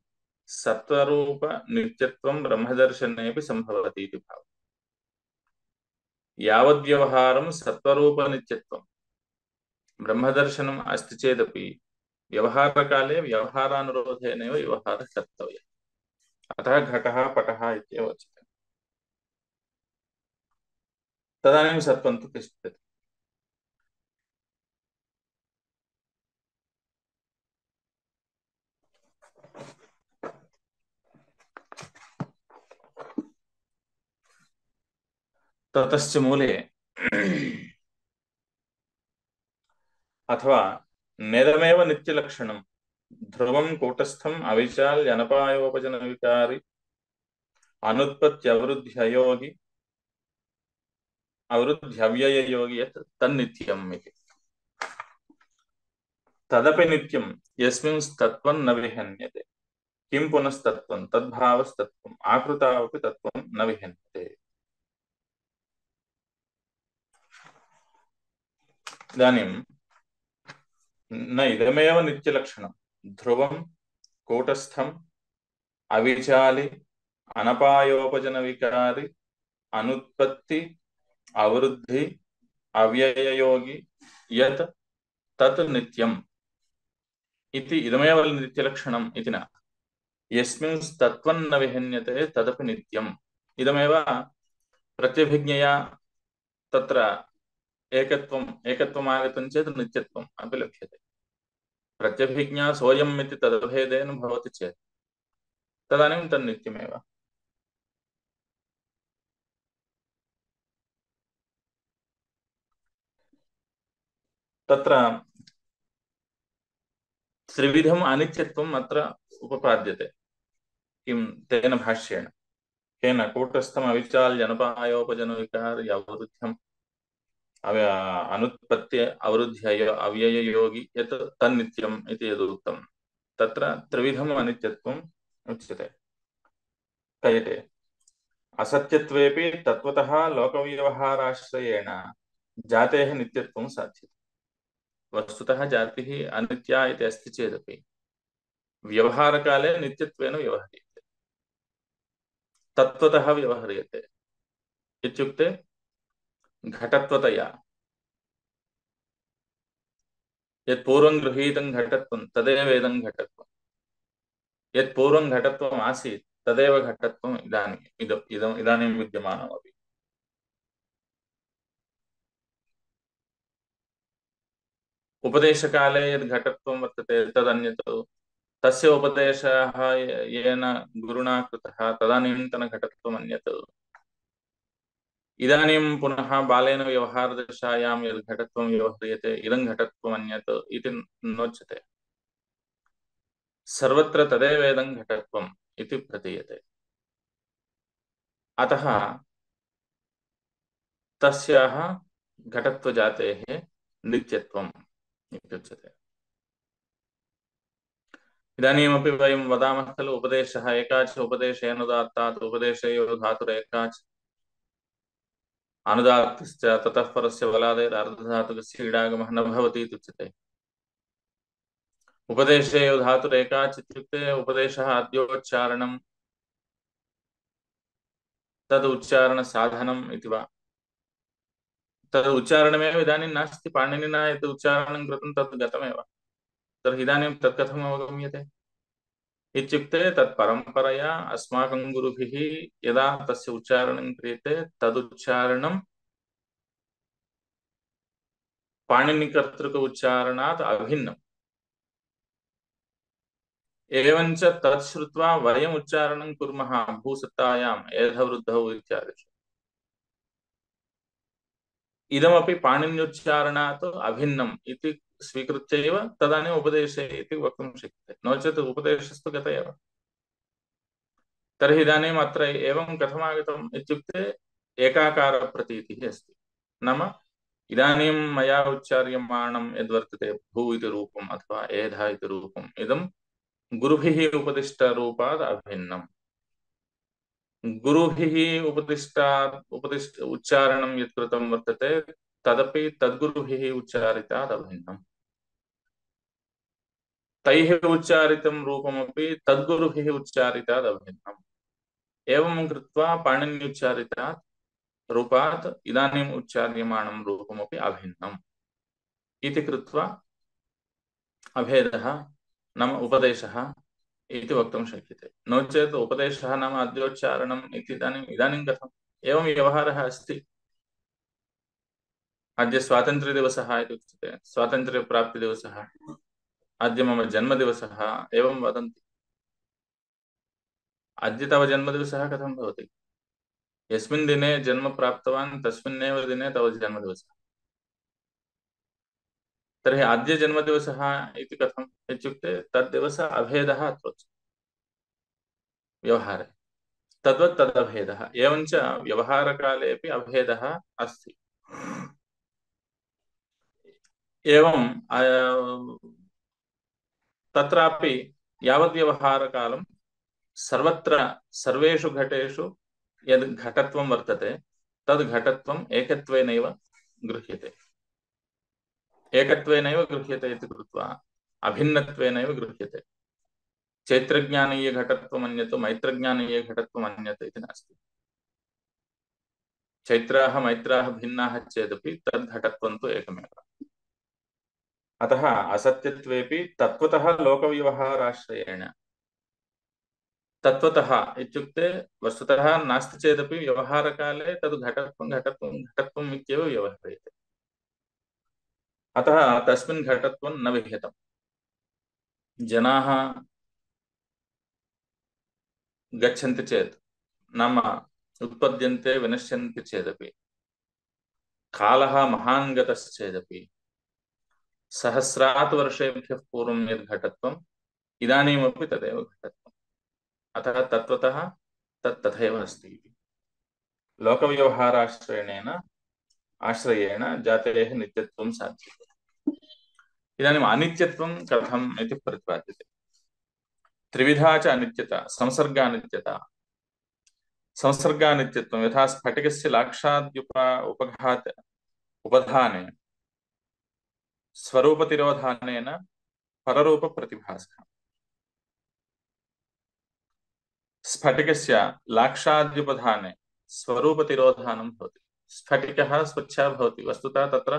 सत्वरूपनित्यत्वं ब्रह्मदर्शनेऽपि सम्भवति इति भावः यावद्व्यवहारं सत्वरूपनित्यत्वं ब्रह्मदर्शनम् अस्ति चेदपि व्यवहारकाले व्यवहारानुरोधेनैव व्यवहारः कर्तव्यः अतः घटः पटः इत्येव उच्यते तदानीं सत्त्वं तु तिष्ठति ततश्च मूले अथवा नेदमेव नित्यलक्षणं ध्रुवं कूटस्थम् अविचाल्यनपायोपजनविकारी अनुत्पत्त्यवरुद्ध्ययोगि अवरुद्ध्यव्यययोगि यत् तन्नित्यम् इति तदपि नित्यं यस्मिंस्तत्त्वं न विहन्यते किं पुनस्तत्त्वं तद्भावस्तत्त्वम् आकृतावपि तत्त्वं न विहन्यते इदानीं न इदमेव नित्यलक्षणं ध्रुवं कूटस्थम् अविचालि अनपायोपजनविकारी अनुत्पत्ति अवरुद्धि अव्यययोगि यत् तत् नित्यम् इति इदमेव नित्यलक्षणम् इति न यस्मिंस्तत्त्वं न विहन्यते तदपि नित्यम् इदमेव प्रत्यभिज्ञया तत्र एकत्वम् आगतं चेत् नित्यत्वम् अपि लभ्यते प्रत्यभिज्ञा सोऽयम् इति तदभेदेन भवति चेत् तदानीं तन्नित्यमेव तत्र त्रिविधम् अनित्यत्वम् अत्र उपपाद्यते किं तेन भाष्येण केन कूटस्थम् अविचाल्यनपायोपजनविकार्यवरुद्ध्यम् अनुत्पत्ति अवरुद्ध्य अव्यययोगि यत् तन्नित्यम् इति यदुक्तं तत्र त्रिविधम् अनित्यत्वम् उच्यते कयते असत्यत्वेपि तत्त्वतः लोकव्यवहाराश्रयेण जातेः नित्यत्वं साध्यते वस्तुतः जातिः अनित्या इति अस्ति चेदपि व्यवहारकाले नित्यत्वेन व्यवह्रियते तत्त्वतः व्यवह्रियते इत्युक्ते घटत्वतया यत् पूर्वं गृहीतं घटत्वं तदेव इदं घटत्वं यत् पूर्वं घटत्वम् आसीत् तदेव घटत्वम् इदानीं विद्यमानमपि उपदेशकाले यद् घटत्वं वर्तते तदन्यत्, तस्य उपदेशः येन गुरुणा कृतः तदानीन्तनघटत्वम् अन्यत्, इदानीं पुनः बालेन व्यवहारदशायां यद् घटत्वं व्यवह्रियते इदं घटत्वम् अन्यत् इति नोच्यते। सर्वत्र तदेवेदं घटत्वम् इति प्रतीयते। अतः तस्याः घटत्वजातेः नित्यत्वम् इत्युच्यते। इदानीमपि वयं वदामः खलु उपदेशः एकाच उपदेशेऽनुदात्तात् उपदेशयो धातुरेकाच अनुदात्तश्च ततः परस्य बलादेर् इडागमः न भवति इत्युच्यते। उपदेशयो धातुरेकाच इत्युक्ते उपदेशः अद्योच्चारणं तद् उच्चारणसाधनम् इति वा, तद् उच्चारणमेव इदानीं नास्ति, पाणिनिना यत् उच्चारणं कृतं तद् गतमेव, तर्हि इदानीं तत् कथम् अवगम्यते इत्युक्ते तत् परम्परया अस्माकं गुरुभिः यदा तस्य उच्चारणं क्रियते तदुच्चारणं पाणिनिकर्तृक उच्चारणात् अभिन्नम्। एवञ्च तत् श्रुत्वा वयम् उच्चारणं कुर्मः भूसत्तायाम् एधवृद्धौ इत्यादिषु, इदमपि पाणिन्युच्चारणात् अभिन्नम् इति स्वीकृत्य एव तदानीम् उपदेशे इति वक्तुं शक्यते, नो चेत् उपदेशस्तु गत एव। तर्हि इदानीम् अत्र एवं कथमागतम् इत्युक्ते एकाकारप्रतीतिः अस्ति, नाम इदानीं मया उच्चार्यमाणं यद्वर्तते भू इति रूपम् अथवा एधा इति रूपम् इदं गुरुभिः उपदिष्टरूपात् अभिन्नम्। गुरुभिः उपदिष्ट उच्चारणं यत् कृतं वर्तते तदपि तद्गुरुभिः उच्चारितात् अभिन्नम्। तैः उच्चारितं रूपमपि तद्गुरुभिः उच्चारितात् अभिन्नम्। एवं कृत्वा पाणिन्युच्चारितात् रूपात् इदानीम् उच्चार्यमाणं रूपमपि अभिन्नम् इति कृत्वा अभेदः नाम उपदेशः इति वक्तुं शक्यते। नो चेत् उपदेशः नाम अद्योच्चारणम् इति इदानीं कथम् एवं व्यवहारः अस्ति। अद्य स्वातन्त्र्यदिवसः इति उच्यते, स्वातन्त्र्यप्राप्तिदिवसः, अद्य मम जन्मदिवसः एवं वदन्ति। अद्य तव जन्मदिवसः कथं भवति? यस्मिन् दिने जन्म प्राप्तवान् तस्मिन्नेव दिने तव जन्मदिवसः। तर्हि अद्य जन्मदिवसः इति कथम् इत्युक्ते तद्दिवस अभेदः अत्र व्यवहारे, तद्वत् तदभेदः। एवञ्च व्यवहारकालेऽपि अभेदः अस्ति। एवं तत्रापि यावद्व्यवहारकालं सर्वत्र सर्वेषु घटेषु यद् घटत्वं वर्तते तद् घटत्वम् एकत्वेनैव गृह्यते। एकत्वेनैव गृह्यते इति कृत्वा अभिन्नत्वेनैव गृह्यते। चैत्रज्ञानीय घटत्वम् अन्यत् मैत्रज्ञानीय घटत्वम् अन्यत् इति नास्ति। चैत्राः मैत्राः भिन्नाः चेदपि तद् घटत्वं तु एकमेव। अतः असत्यत्वेपि तत्त्वतः लोकव्यवहाराश्रयेण, तत्त्वतः इत्युक्ते वस्तुतः नास्ति चेदपि व्यवहारकाले तद् घटत्वं घटत्वं घटत्वम् इत्येव व्यवह्रियते। अतः तस्मिन् घटत्वं न विहितम्। जनाः गच्छन्ति चेत् नाम उत्पद्यन्ते विनश्यन्ति चेदपि, कालः महान् गतश्चेदपि सहस्रात् वर्षेभ्यः पूर्वं यद् घटत्वम् इदानीमपि तदेव घटत्वम्। अतः तत्त्वतः तत् तथैव अस्ति। लोकव्यवहाराश्रयेण जातेः नित्यत्वं साध्यते। इदानीम् अनित्यत्वं कथम् इति प्रतिपाद्यते। त्रिविधा च अनित्यता। संसर्गानित्यता, संसर्गानित्यत्वं यथा स्फटिकस्य लाक्षाद्युपघात उपधाने स्वरूपतिरोधानेन पररूपप्रतिभासः। स्फटिकस्य लाक्षाद्युपधाने स्वरूपतिरोधानं भवति। स्फटिकः स्वच्छः भवति, वस्तुतः तत्र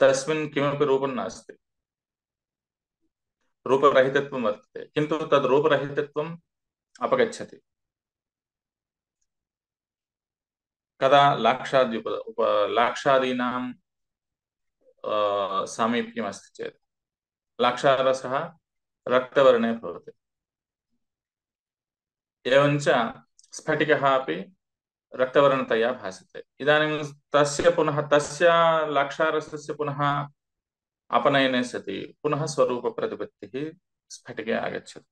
तस्मिन् किमपि रूपं नास्ति, रूपरहितत्वं वर्तते, किन्तु तद् रूपरहितत्वम् अपगच्छति कदा लाक्षादीनां सामीप्यमस्ति चेत् लाक्षारसः रक्तवर्णे भवति। एवञ्च स्फटिकः अपि रक्तवर्णतया भासते। इदानीं तस्य पुनः तस्य लाक्षारसस्य पुनः अपनयने सति पुनः स्वरूपप्रतिपत्तिः स्फटिके आगच्छति।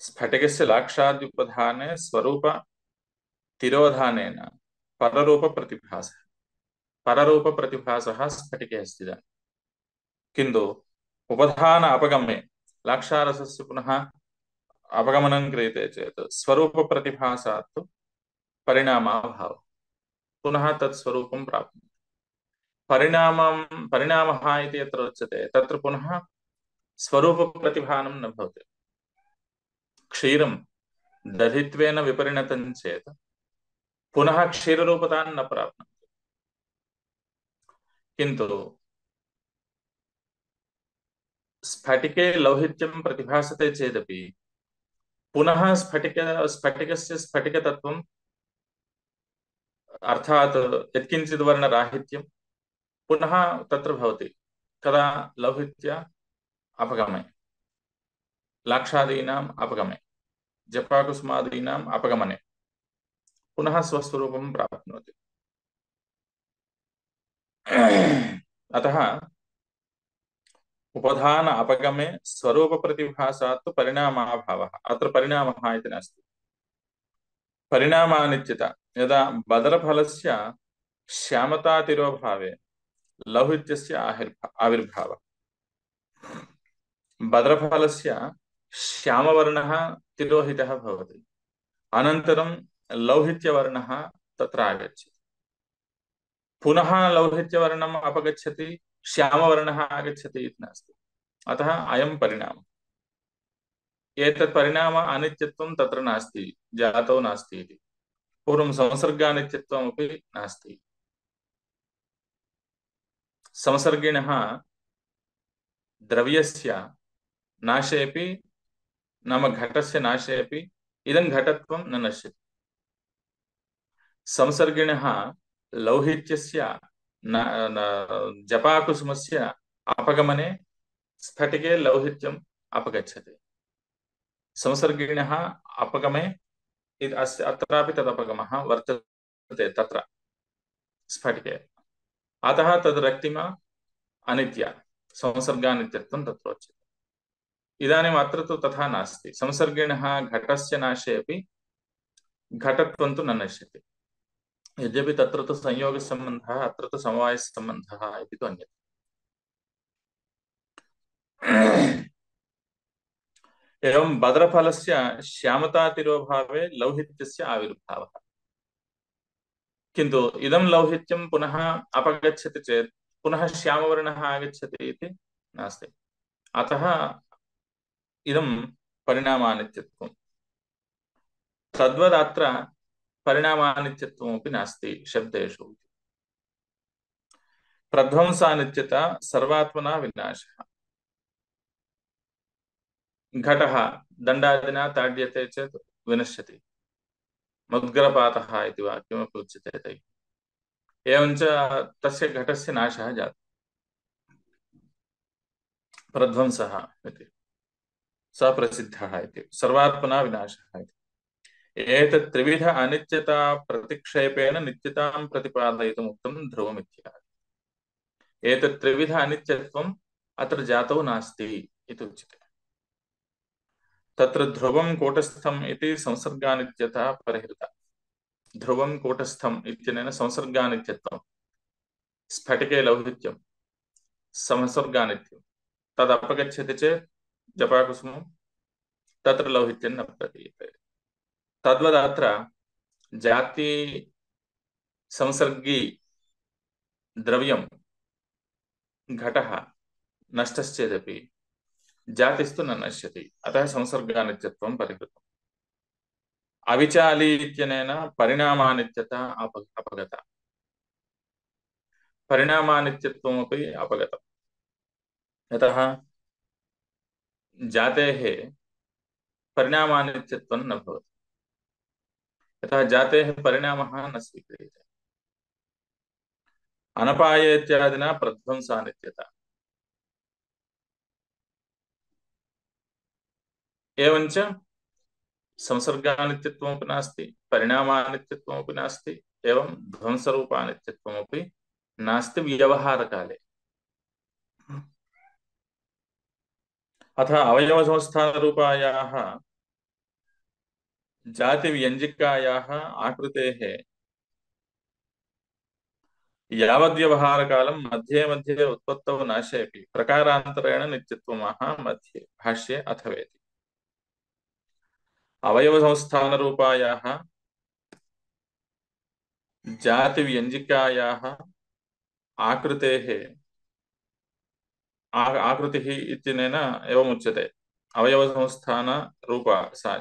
स्फटिकस्य लाक्षाद्युपधाने स्वरूपतिरोधानेन पररूपप्रतिभासः पररूपप्रतिभासः स्फटिके अस्ति इदानीं। किन्तु उपधान अपगमे लाक्षारसस्य पुनः अपगमनं क्रियते चेत् स्वरूपप्रतिभासात् तु परिणामाभावः पुनः तत् स्वरूपं प्राप्नोति। परिणामः इति यत्र उच्यते तत्र पुनः स्वरूपप्रतिभानं न भवति। क्षीरं दधित्वेन विपरिणतं चेत् पुनः क्षीररूपतां न प्राप्नोति। किन्तु स्फटिके लौहित्यं प्रतिभासते चेदपि पुनः स्फटिकस्य स्फटिकतत्त्वम् अर्थात् यत्किञ्चित् वर्णराहित्यं पुनः तत्र भवति। कदा? लौहित्य अपगमे, लाक्षादीनाम् अपगमे, जपाकुसुमादीनाम् अपगमने पुनः स्वस्वरूपं प्राप्नोति। अतः उपधान अपगमे स्वरूपप्रतिभासात् तु परिणामाभावः। अत्र परिणामः इति नास्ति, परिणामानित्यता। यदा बदरफलस्य श्यामतातिरोभावे लौहित्यस्य आविर्भावः, बदरफलस्य श्यामवर्णः तिरोहितः भवति, अनन्तरं लौहित्यवर्णः तत्र आगच्छति, पुनः लौहित्यवर्णम् अपगच्छति, श्यामवर्णः आगच्छति इति नास्ति। अतः अयं परिणामः। एतत् परिणाम अनित्यत्वं तत्र नास्ति, जातौ नास्ति इति। पूर्वं संसर्गानित्यत्वमपि नास्ति। संसर्गिणः द्रव्यस्य नाशेऽपि, नाम घटस्य नाशेऽपि इदं घटत्वं न नश्यति। संसर्गिणः लौहित्यस्य जपाकुसुमस्य अपगमने स्फटिके लौहित्यम् अपगच्छति। संसर्गिणः अपगमे अत्रापि तदपगमः वर्तते तत्र स्फटिके। अतः तद् रक्तिमा अनित्या, संसर्गानित्यत्वं तत्र उच्यते। इदानीम् अत्र तु तथा नास्ति। संसर्गिणः घटस्य नाशे अपि घटत्वं तु न नश्यति। यद्यपि तत्र तु संयोगसम्बन्धः, अत्र तु समवायसम्बन्धः इति तु अन्यत्। एवं बदरफलस्य श्यामतातिरोभावे लौहित्यस्य आविर्भावः। किन्तु इदं लौहित्यं पुनः अपगच्छति चेत् पुनः श्यामवर्णः आगच्छति इति नास्ति। अतः इदं परिणामानित्यत्वं। तद्वदत्र परिणामानित्यत्वमपि नास्ति शब्देषु। प्रध्वंसानित्यता सर्वात्मना विनाशः। घटः दण्डादिना ताड्यते चेत् विनश्यति, मुद्गरपातः इति वा किमपि उच्यते तैः। एवञ्च तस्य घटस्य नाशः जातः, प्रध्वंसः इति, स प्रसिद्धः इति, सर्वात्मना विनाशः इति। एतत् त्रिविध अनित्यता प्रतिक्षेपेण नित्यतां प्रतिपादयितुम् उक्तं ध्रुवमित्याह। एतत् त्रिविध अनित्यत्वम् अत्र जातौ नास्ति इति उच्यते। तत्र ध्रुवं कूटस्थम् इति संसर्गानित्यता परिहृता। ध्रुवं कूटस्थम् इत्यनेन संसर्गानित्यत्वं, स्फटिके लौहित्यं संसर्गानित्यं, तदपगच्छति चेत् जपाकुसुमं तत्र लौहित्यं न प्रतीयते। तद्वदत्र जाति संसर्गी द्रव्यं घटः नष्टश्चेदपि जातिस्तु न नश्यति। अतः संसर्गानित्यत्वं परिहृतम्। अविचाली इत्यनेन परिणामानित्यता अपगता, परिणामानित्यत्वमपि अपगतम्। यतः जातेः परिणामानित्यत्वं न भवति। यतः जातेः परिणामः न स्वीक्रियते। अनपाये इत्यादिना प्रध्वंसानित्यता। एवञ्च संसर्गानित्यत्वमपि नास्ति, परिणामानित्यत्वमपि नास्ति, एवं ध्वंसरूपानित्यत्वमपि नास्ति व्यवहारकाले। अथ अवयवसंस्थानरूपायाः जातिव्यञ्जिकायाः आकृतेः यावद्व्यवहारकालं मध्ये मध्ये उत्पत्तौ नाशेऽपि प्रकारान्तरेण नित्यत्वमाह मध्ये भाष्ये अथवेति। अवयवसंस्थानरूपायाः जातिव्यञ्जिकायाः आकृतेः आकृतिः इत्यनेन एवमुच्यते। अवयवसंस्थानरूपा सा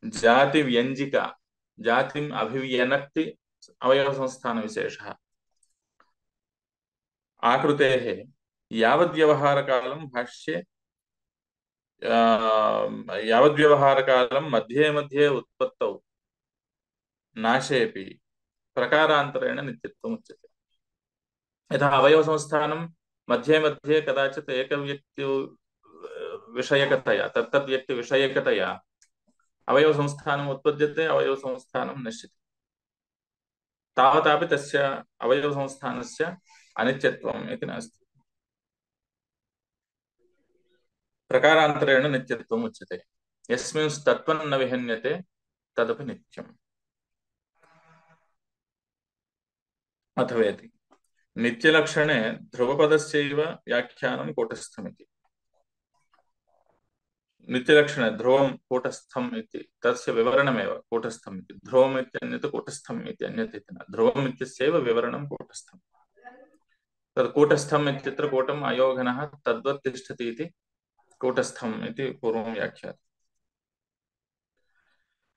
जातिव्यञ्जिका, जातिम् अभिव्यनक्ति अवयवसंस्थानविशेषः। आकृतेः यावद्व्यवहारकालं भाष्ये यावद्व्यवहारकालं मध्ये मध्ये उत्पत्तौ नाशेऽपि प्रकारान्तरेण नित्यत्वम् उच्यते। यथा अवयवसंस्थानं मध्ये मध्ये कदाचित् एकव्यक्ति विषयकतया तत्तद्व्यक्तिविषयकतया अवयवसंस्थानम् उत्पद्यते, अवयवसंस्थानं नश्यति। तावतापि तस्य अवयवसंस्थानस्य अनित्यत्वम् इति नास्ति, प्रकारान्तरेण नित्यत्वम् उच्यते। यस्मिन् तत्त्वं न विहन्यते तदपि नित्यम्। अथवेति नित्यलक्षणे ध्रुवपदस्यैव व्याख्यानं कूटस्थमिति। नित्यलक्षणे ध्रुवं कूटस्थम् इति तस्य विवरणमेव कूटस्थम् इति। ध्रुवम् इत्यन्यत् कूटस्थम् इति अन्यत् इति न। ध्रुवम् इत्यस्यैव विवरणं कूटस्थम्। तद् कूटस्थम् इत्यत्र कूटम् अयोघनः तद्वत् तिष्ठति इति कूटस्थम् इति पूर्वं व्याख्यातम्।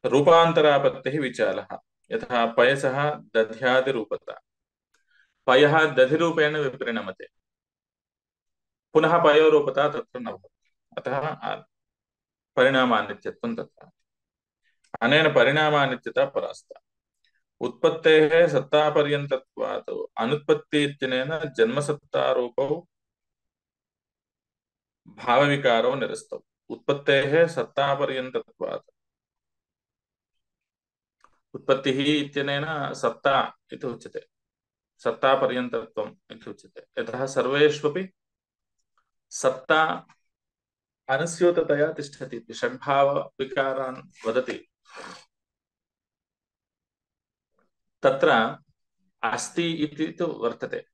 रूपान्तरापत्तिः विचालः। यथा पयसः दध्यादिरूपता। पयः दधिरूपेण विपरिणमते, पुनः पयोरूपता तत्र न भवति, अतः परिणामानित्यत्वं तत्र। अनेन परिणामानित्यता परास्ता। उत्पत्तेः सत्तापर्यन्तत्वात् अनुत्पत्ति इत्यनेन जन्मसत्तारूपौ भावविकारो निरस्तौ। उत्पत्तेः सत्तापर्यन्तत्वात्, उत्पत्तिः इत्यनेन सत्ता इति उच्यते, सत्तापर्यन्तत्वम् इति उच्यते। यतः सर्वेष्वपि सत्ता अनुस्यूततया तिष्ठति इति षड्भावविकारान् वदति। तत्र अस्ति इति तु वर्तते,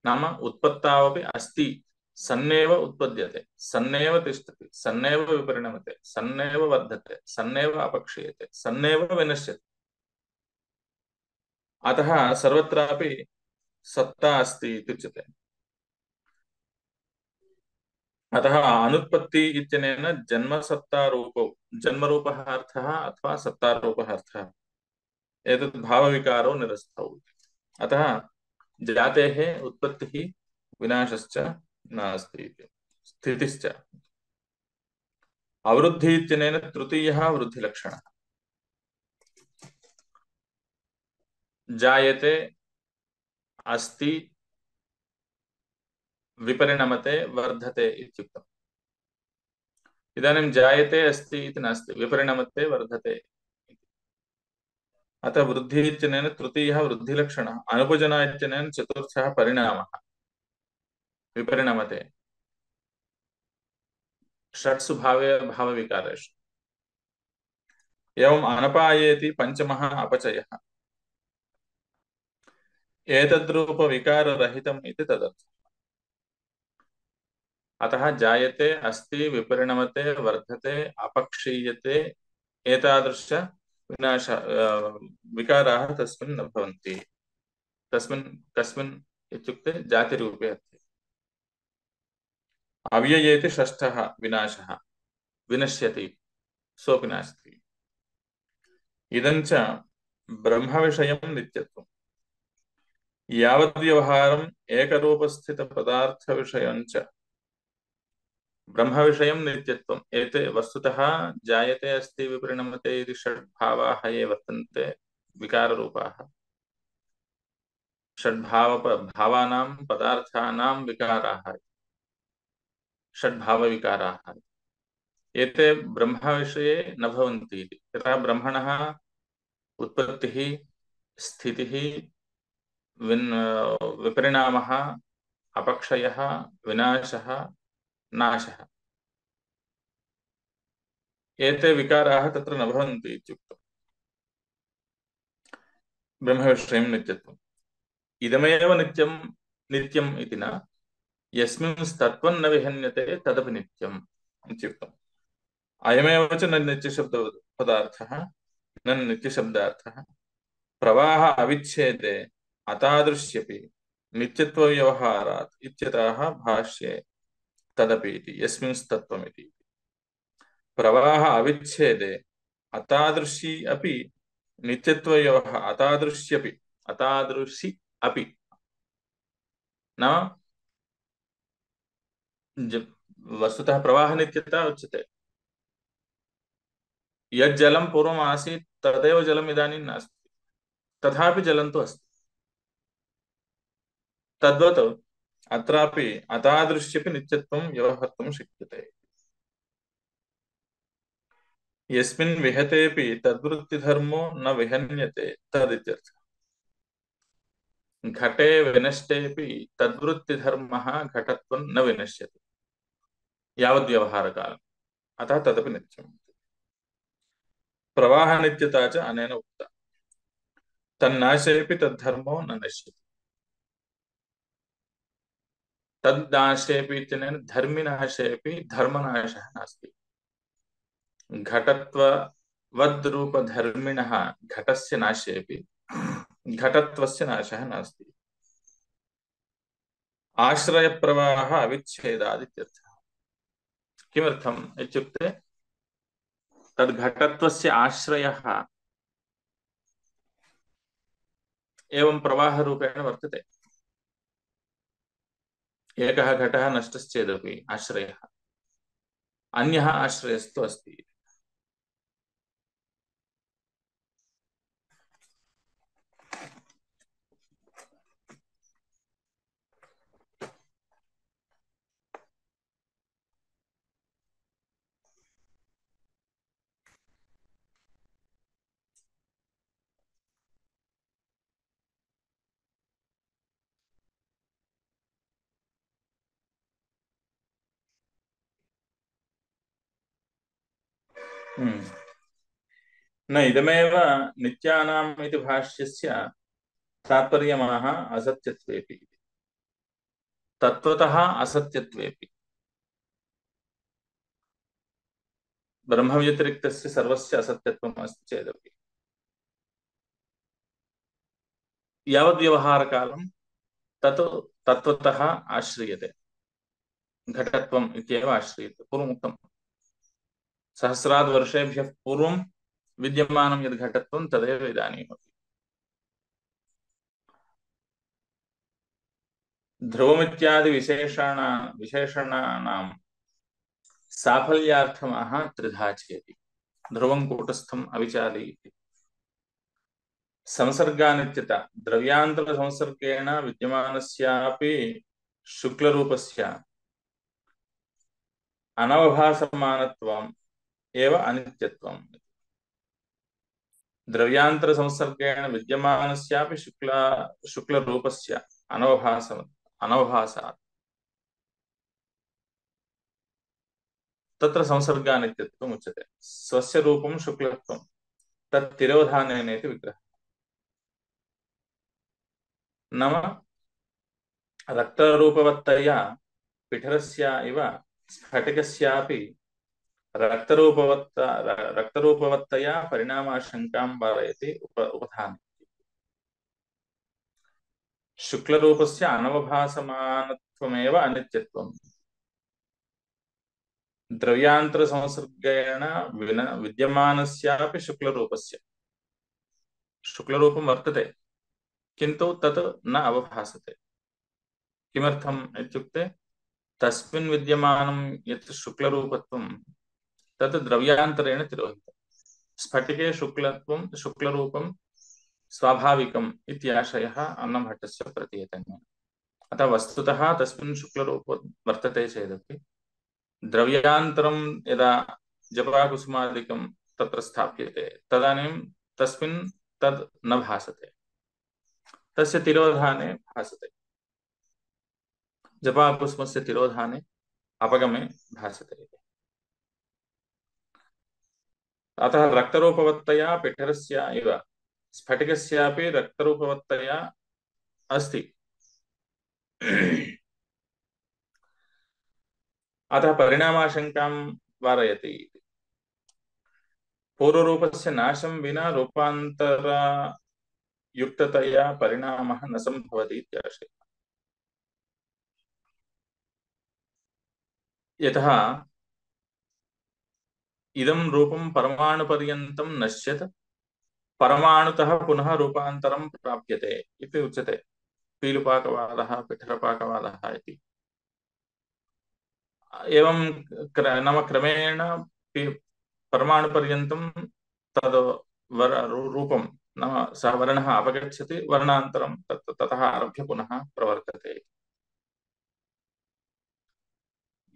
नाम उत्पत्तावपि अस्ति, सन्नेव उत्पद्यते, सन्नेव तिष्ठति, सन्नेव विपरिणमते, सन्नेव वर्धते, सन्नेव अपक्षीयते, सन्नेव विनश्यति। अतः सर्वत्रापि सत्ता अस्ति इति उच्यते। अतः अनुत्पत्ति इत्यनेन जन्मसत्तारूपौ, जन्मरूपः अर्थः अथवा सत्तारूपः अर्थः, एतत् भावविकारो निरस्तौ। अतः जातेः उत्पत्तिः विनाशश्च नास्ति इति, स्थितिश्च। अवृद्धि इत्यनेन तृतीयः वृद्धिलक्षणः। जायते, अस्ति, विपरिणमते, वर्धते इत्युक्तम्। इदानीं जायते अस्ति इति नास्ति, विपरिणमते वर्धते। अतः वृद्धि इत्यनेन तृतीयः वृद्धिलक्षणः। अनुपजना इत्यनेन चतुर्थः परिणामः, विपरिणमते षट्सु भावविकारेषु। एवम् अनपायेति पंचमः अपचयः। एतद्रूपविकाररहितम् इति तदर्थः। अतः जायते, अस्ति, विपरिणमते, वर्धते, अपक्षीयते, एतादृश विनाश विकाराः तस्मिन् न भवन्ति। तस्मिन् कस्मिन् इत्युक्ते जातिरूपे अर्थे। अव्ययेति षष्ठः विनाशः, विनश्यति, सोऽपि नास्ति। इदञ्च ब्रह्मविषयं नित्यत्वम्। यावद्व्यवहारम् एकरूपस्थितपदार्थविषयञ्च ब्रह्मविषयं नित्यत्वम्। एते वस्तुतः जायते, अस्ति, विपरिणमते इति षड्भावाः ये वर्तन्ते विकाररूपाः, षड्भाव भावानां पदार्थानां विकाराः, षड्भाव विकाराः एते ब्रह्मविषये न भवन्ति इति। यथा ब्रह्मणः उत्पत्तिः, स्थितिः, विपरिणामः, अपक्षयः, विनाशः, नाशः, एते विकाराः तत्र न भवन्ति इत्युक्तम्। ब्रह्मविषयं नित्यत्वम्। इदमेव नित्यं नित्यम् इति न, यस्मिंस्तत्त्वं न विहन्यते तदपि नित्यम् इत्युक्तम्। अयमेव च न नित्यशब्दपदार्थः, न नित्यशब्दार्थः। प्रवाह अविच्छेदे अतादृश्यपि नित्यत्वव्यवहारात् इत्यतः भाष्ये तदपि इति यस्मिंस्तत्त्वम् इति। प्रवाह अविच्छेदे अतादृशी अपि नित्यत्वव्यवहार, अतादृश्यपि, अतादृशी अपि न, वस्तुतः प्रवाह नित्यता उच्यते। यज्जलं पूर्वम् आसीत् तदेव जलम् इदानीं नास्ति, तथापि जलं तु अस्ति। तद्वत् अत्रापि अतादृश्यपि नित्यत्वं व्यवहर्तुं शक्यते। यस्मिन् विहतेपि तद्वृत्तिधर्मो न विहन्यते तदित्यर्थः। घटे विनष्टेपि तद्वृत्तिधर्मः घटत्वं न विनश्यति यावद्व्यवहारकालम्, अतः तदपि नित्यम्। प्रवाह नित्यता च अनेन उक्ता। तन्नाशेऽपि तद्धर्मो न नश्यति। तद्नाशेऽपि इत्यनेन धर्मिनाशेऽपि धर्मनाशः नास्ति। घटत्ववद्रूपधर्मिणः घटस्य नाशेऽपि घटत्वस्य नाशः नास्ति। आश्रयप्रवाहः अविच्छेदादित्यर्थः। किमर्थम् इत्युक्ते तद्घटत्वस्य आश्रयः एवं प्रवाहरूपेण वर्तते। एकः घटः नष्टश्चेदपि आश्रयः, अन्यः आश्रयस्तु अस्ति। न इदमेव नित्यानाम् इति भाष्यस्य तात्पर्यमाह असत्यत्वेपि, तत्त्वतः असत्यत्वेपि। ब्रह्मव्यतिरिक्तस्य सर्वस्य असत्यत्वम् अस्ति चेदपि यावद्व्यवहारकालं तत् तत्त्वतः आश्रियते, घटत्वम् इत्येव आश्रियते। पूर्वमुक्तं सहस्राद् वर्षेभ्यः पूर्वं विद्यमानं यद् घटत्वं तदेव इदानीमपि। ध्रुवमित्यादि विशेषणानां साफल्यार्थमाह त्रिधा चेति। ध्रुवं कूटस्थम् अविचाली इति। संसर्गानित्यता द्रव्यांतर संसर्गेण विद्यमानस्यापि शुक्लरूपस्य अनवभासमानत्वम् एव अनित्यत्वम्। द्रव्यांतर संसर्गेण विद्यमानस्यापि शुक्लरूपस्य अनवभासात् तत्र संसर्गानित्यत्वम् उच्यते। स्वस्य रूपं शुक्लत्वं तत् तिरोधानेनेति विग्रहः। नाम रक्तरूपवत्तया पिठरस्य इव स्फटिकस्यापि रक्तरूपवत्तया परिणामाशंकां वारयति उपधाने। शुक्लरूपस्य अनवभासमानत्वमेव अनित्यत्वम्। द्रव्यांतर संसर्गेण विद्यमानस्यापि शुक्लरूपं वर्तते, किन्तु तत् न अवभासते। किमर्थम् इत्युक्ते तस्मिन् विद्यमानं यत् शुक्लरूपत्वं तत् द्रव्यांतरेण तिरोहितम्। स्फटिके शुक्लरूपं स्वाभाविकम् इत्याशयः अन्नभट्टस्य प्रतीयते। अतः वस्तुतः तस्मिन् शुक्लरूपो वर्तते चेदपि द्रव्यान्तरं यदा जपाकुसुमादिकं तत्र स्थाप्यते तदानीं तस्मिन् तद् न भासते, तस्य तिरोधाने भासते। जपाकुसुमस्य तिरोधाने अपगमे भासते। अतः रक्तरूपवत्तया पिठरस्य इव स्फटिकस्यापि रक्तरूपवत्तया अस्ति। अतः परिणामाशंकां वारयति। पूर्वरूपस्य नाशं विना रूपान्तरयुक्ततया परिणामः न सम्भवति इत्याशयः। यतः इदं रूपं परमाणुपर्यन्तं नश्यत् परमाणुतः पुनः रूपान्तरं प्राप्यते इति उच्यते। पीलुपाकवादः पिठरपाकवादः इति। एवं नाम क्रमेण परमाणुपर्यन्तं तद् रूपं नाम सः वर्णः अपगच्छति, वर्णान्तरं ततः आरभ्य पुनः प्रवर्तते।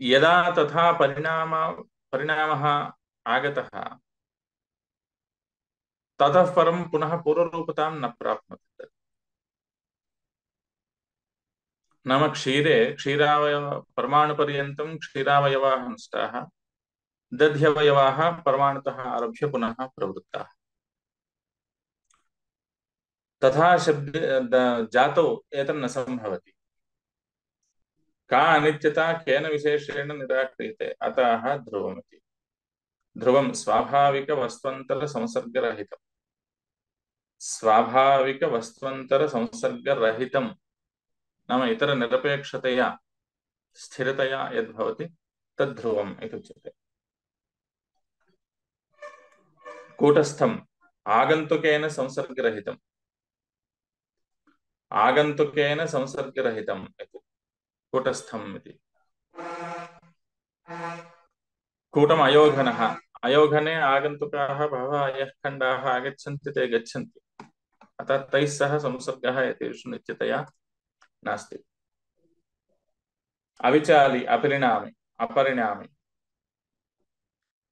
यदा तथा परिणामः आगतः ततः परं पुनः पूर्वरूपतां न प्राप्नोति। नाम क्षीरे क्षीरावयव परमाणुपर्यन्तं क्षीरावयवाः नष्टाः, दध्यवयवाः परमाणुतः आरभ्य पुनः प्रवृत्ताः। तथा शब्द जातौ एतन्न संभवति। का अनित्यता केन विशेषेण निराक्रियते? अतः ध्रुवमिति। ध्रुवं स्वाभाविकवस्त्वन्तरसंसर्गरहितम्। स्वाभाविकवस्त्वन्तरसंसर्गरहितं नाम इतरनिरपेक्षतया स्थिरतया यद्भवति तद्ध्रुवम् इति उच्यते। कूटस्थम् आगन्तुकेन संसर्गरहितम्। आगन्तुकेन संसर्गरहितम् इति कूटस्थम् इति। कूटम् अयोघनः। अयोघने आगन्तुकाः बहवः यः खण्डाः आगच्छन्ति ते गच्छन्ति, अतः तैः सह संसर्गः एतेषु नित्यतया नास्ति। अविचाली अपरिणामी अपरिणामी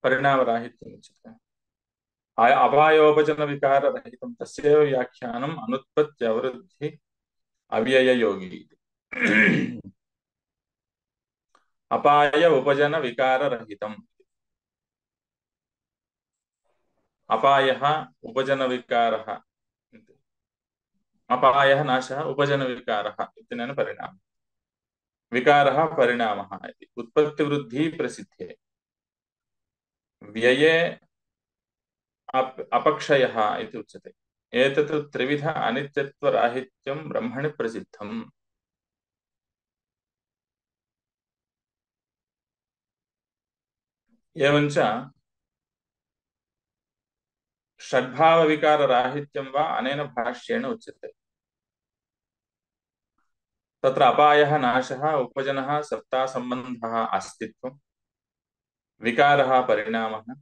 परिणामराहित्यम् उच्यते। अपायोपजनविकाररहितं तस्यैव व्याख्यानम् अनुत्पत्त्यवरुद्धि अव्यययोगी। अपाय उपजन विकाररहितम्। अपायः उपजन विकारः, अपायः नाशः उपजन विकारः इत्यनेन परिणामः। विकारः परिणामः इति। उत्पत्तिवृद्धि प्रसिद्धे व्यये अपक्षयः इति उच्यते। एतत् त्रिविध अनित्यत्वराहित्यं ब्रह्मणि प्रसिद्धम्। एवञ्च षड्भावविकारराहित्यं वा अनेन भाष्येण उच्यते। तत्र अपायः नाशः उपजनः सत्तासम्बन्धः अस्तित्वं, विकारः परिणामः,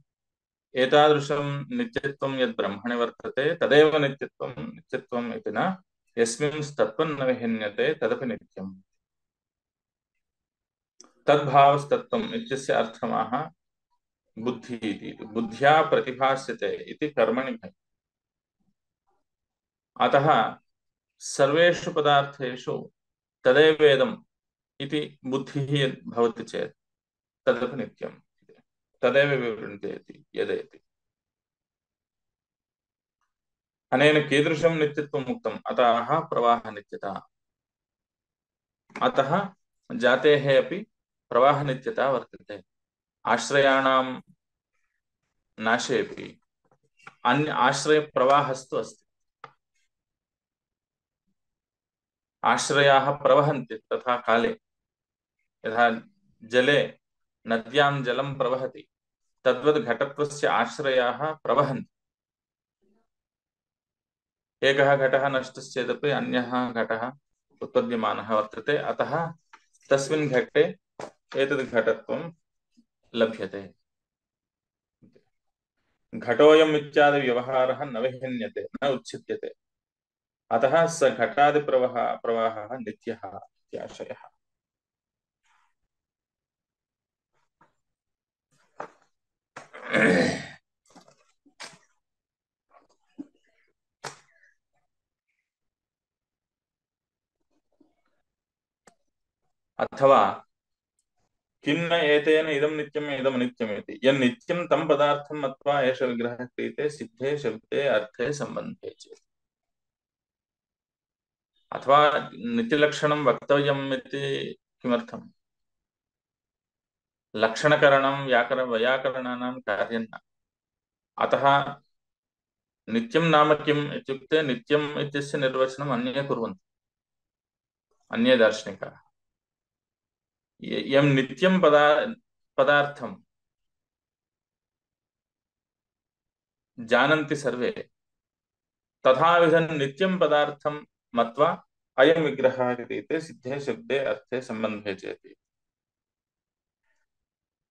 एतादृशं नित्यत्वं यद् ब्रह्मणि वर्तते तदेव नित्यत्वम् इति न, यस्मिंस्तत्त्वं न विभिन्यते तदपि नित्यम्। तद्भावस्तत्त्वम् इत्यस्य अर्थमाह बुद्धि इति। बुद्ध्या प्रतिभास्यते इति कर्मणि भयम्। अतः सर्वेषु पदार्थेषु तदेवेदम् इति बुद्धिः यद् भवति चेत् तदपि नित्यम्, तदेव विवृण्यते यदेति। अनेन कीदृशं नित्यत्वम् उक्तम्? अतः प्रवाहनित्यता। अतः जातेः अपि प्रवाहनित्यता वर्तते। आश्रयाणां नाशेऽपि अन्य आश्रयप्रवाहस्तु अस्ति। आश्रयाः प्रवहन्ति तथा काले, यथा जले नद्यां जलं प्रवहति तद्वत् घटत्वस्य आश्रयाः प्रवहन्ति। एकः घटः नष्टश्चेदपि अन्यः घटः उत्पद्यमानः वर्तते, अतः तस्मिन् घटे एतद् घटत्वं लभ्यते। घटोऽयम् इत्यादि व्यवहारः न विभिन्यते, न उच्छिद्यते। अतः स घटादिप्रवाहः प्रवाहः नित्यः इत्याशयः। अथवा किं न एतेन इदं नित्यम् इदम् अनित्यम् इति यन्नित्यं तं पदार्थं मत्वा एष विग्रहः क्रियते सिद्धे शब्दे अर्थे सम्बन्धे चेत्। अथवा नित्यलक्षणं वक्तव्यम् इति किमर्थम्? लक्षणकरणं वैयाकरणानां कार्यं न। अतः नित्यं नाम किम् इत्युक्ते नित्यम् इत्यस्य निर्वचनम् अन्ये कुर्वन्ति, अन्ये दार्शनिकाः। यं नित्यं पदार्थं जानन्ति सर्वे, तथाविधं नित्यं पदार्थं मत्वा अयं विग्रहः क्रियते सिद्धे शब्दे अर्थे सम्बन्धे चेति।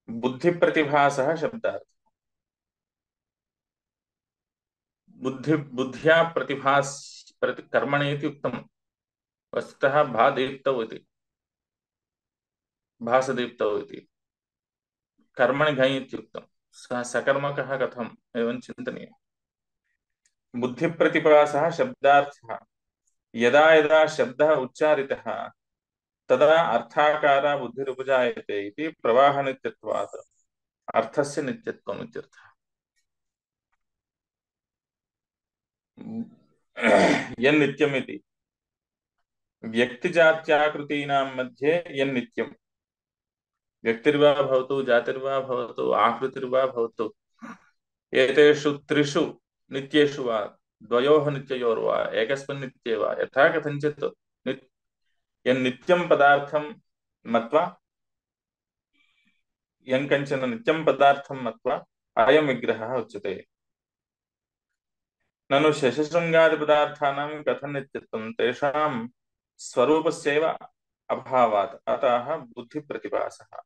बुद्धिप्रतिभासः शब्दार्थः। बुद्ध्या कर्मणि इति उक्तं। वस्तुतः भादीप्तौ इति, भासदीप्तौ इति, कर्मणि घञ् इत्युक्तं। सः सकर्मकः कथम् एवं चिन्तनीयम्। बुद्धिप्रतिभासः शब्दार्थः। यदा यदा शब्दः उच्चारितः तदा अर्थाकारा बुद्धिरुपजायते इति प्रवाहनित्यत्वात् अर्थस्य नित्यत्वम् इत्यर्थः। यन्नित्यम् इति व्यक्तिजात्याकृतीनां मध्ये यन्नित्यम्, व्यक्तिर्वा भवतु जातिर्वा भवतु आकृतिर्वा भवतु, एतेषु त्रिषु नित्येषु वा द्वयोः नित्ययोर्वा एकस्मिन् नित्ये वा यथा कथञ्चित् यन्नित्यं पदार्थं मत्वा यङ्कञ्चन नित्यं पदार्थं मत्वा अयं विग्रहः उच्यते। ननु शशशृङ्गादिपदार्थानां कथं नित्यत्वं? तेषां स्वरूपस्यैव अभावात्, अतः बुद्धिप्रतिभासः।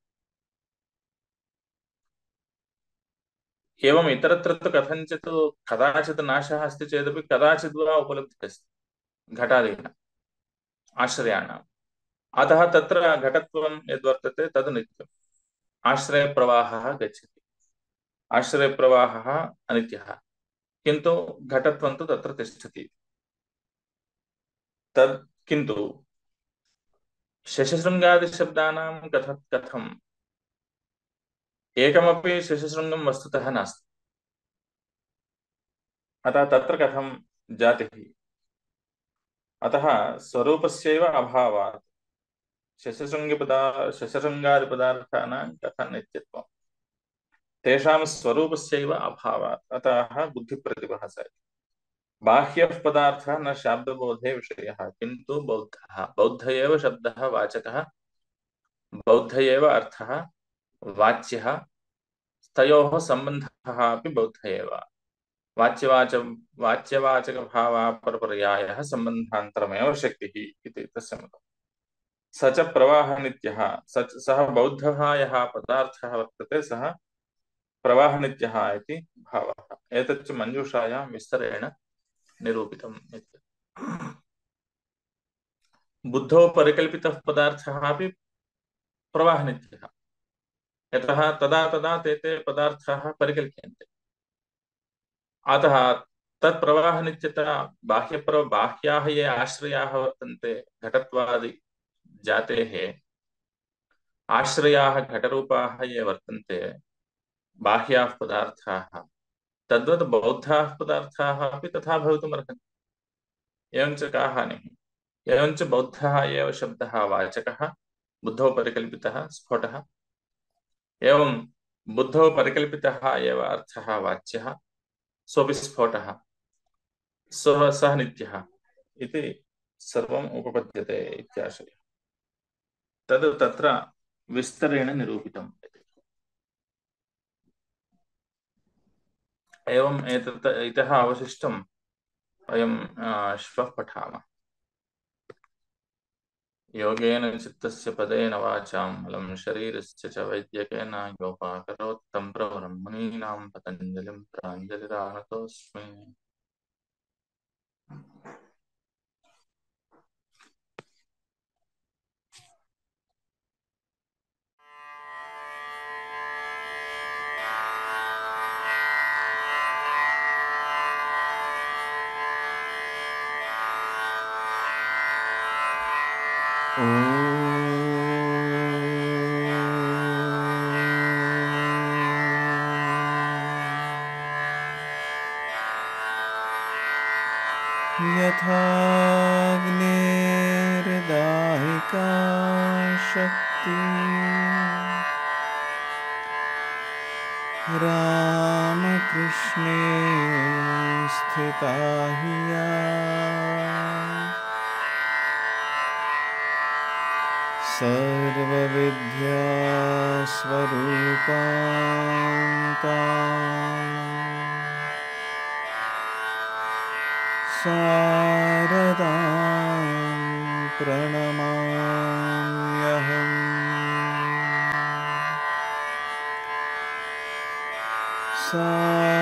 एवम् इतरत्र तु कथञ्चित् कदाचित् नाशः अस्ति चेदपि कदाचित् वा उपलब्धिः अस्ति घटादीनाम् आश्रयाणाम्। अतः तत्र घटत्वं यद्वर्तते तद् नित्यम्। आश्रयप्रवाहः गच्छति, आश्रयप्रवाहः अनित्यः, किन्तु घटत्वं तु तत्र तिष्ठति। तद् किन्तु शशशृङ्गादिशब्दानां कथम् एकमपि शशशृङ्गं वस्तुतः नास्ति। अतः तत्र कथं जातिः? अतः स्वरूपस्यैव अभावात् शशशृङ्गादिपदार्थानां कथं नित्यत्वम्? तेषां स्वरूपस्यैव अभावात्, अतः बुद्धिप्रतिभासः। बाह्यः पदार्थः न शाब्दबोधे विषयः, किन्तु बौद्धः। बौद्ध एव शब्दः वाचकः, बौद्ध एव अर्थः वाच्यः, तयोः सम्बन्धः अपि बौद्ध एव। वाच्यवाचकभावापरपर्यायः सम्बन्धान्तरमेव शक्तिः इति तस्य मतम्। स च प्रवाहनित्यः, सः बौद्धः यः पदार्थः वर्तते सः प्रवाहनित्यः इति भावः। एतच्च मञ्जूषायां विस्तरेण निरूपितम् इति। बुद्धौ परिकल्पितः पदार्थः अपि प्रवाहनित्यः, यतः तदा तदा ते पदार्थाः परिकल्प्यन्ते। अतः तत् प्रवाहनित्यता बाह्याः ये आश्रयाः वर्तन्ते घटत्वादि जातेः, आश्रयाः घटरूपाः ये वर्तन्ते बाह्याः पदार्थाः, तद्वत् बौद्धाः पदार्थाः अपि तथा भवितुमर्हन्ति। एवञ्च का हानिः? एवञ्च बौद्धः एव शब्दः वाचकः, बुद्धौ परिकल्पितः स्फोटः, एवं बुद्धौ परिकल्पितः एव अर्थः वाच्यः, सोऽपि स्फोटः, सः नित्यः इति सर्वम् उपपद्यते इत्याशयः। तद् तत्र विस्तरेण निरूपितम्। एवम् एतत् इतः अवशिष्टं वयं श्वः पठामः। योगेन चित्तस्य पदेन वाचां मलं शरीरस्य च वैद्यकेन योपाकरोत् तं प्रवरं मुनीनां पतञ्जलिं प्राञ्जलिरानतोऽस्मि। यथाग्निर्दाहिका शक्ति रामकृष्णे स्थिता हि या सर्वविद्यास्वरूपां तां शारदां प्रणमाम्यहम्। सा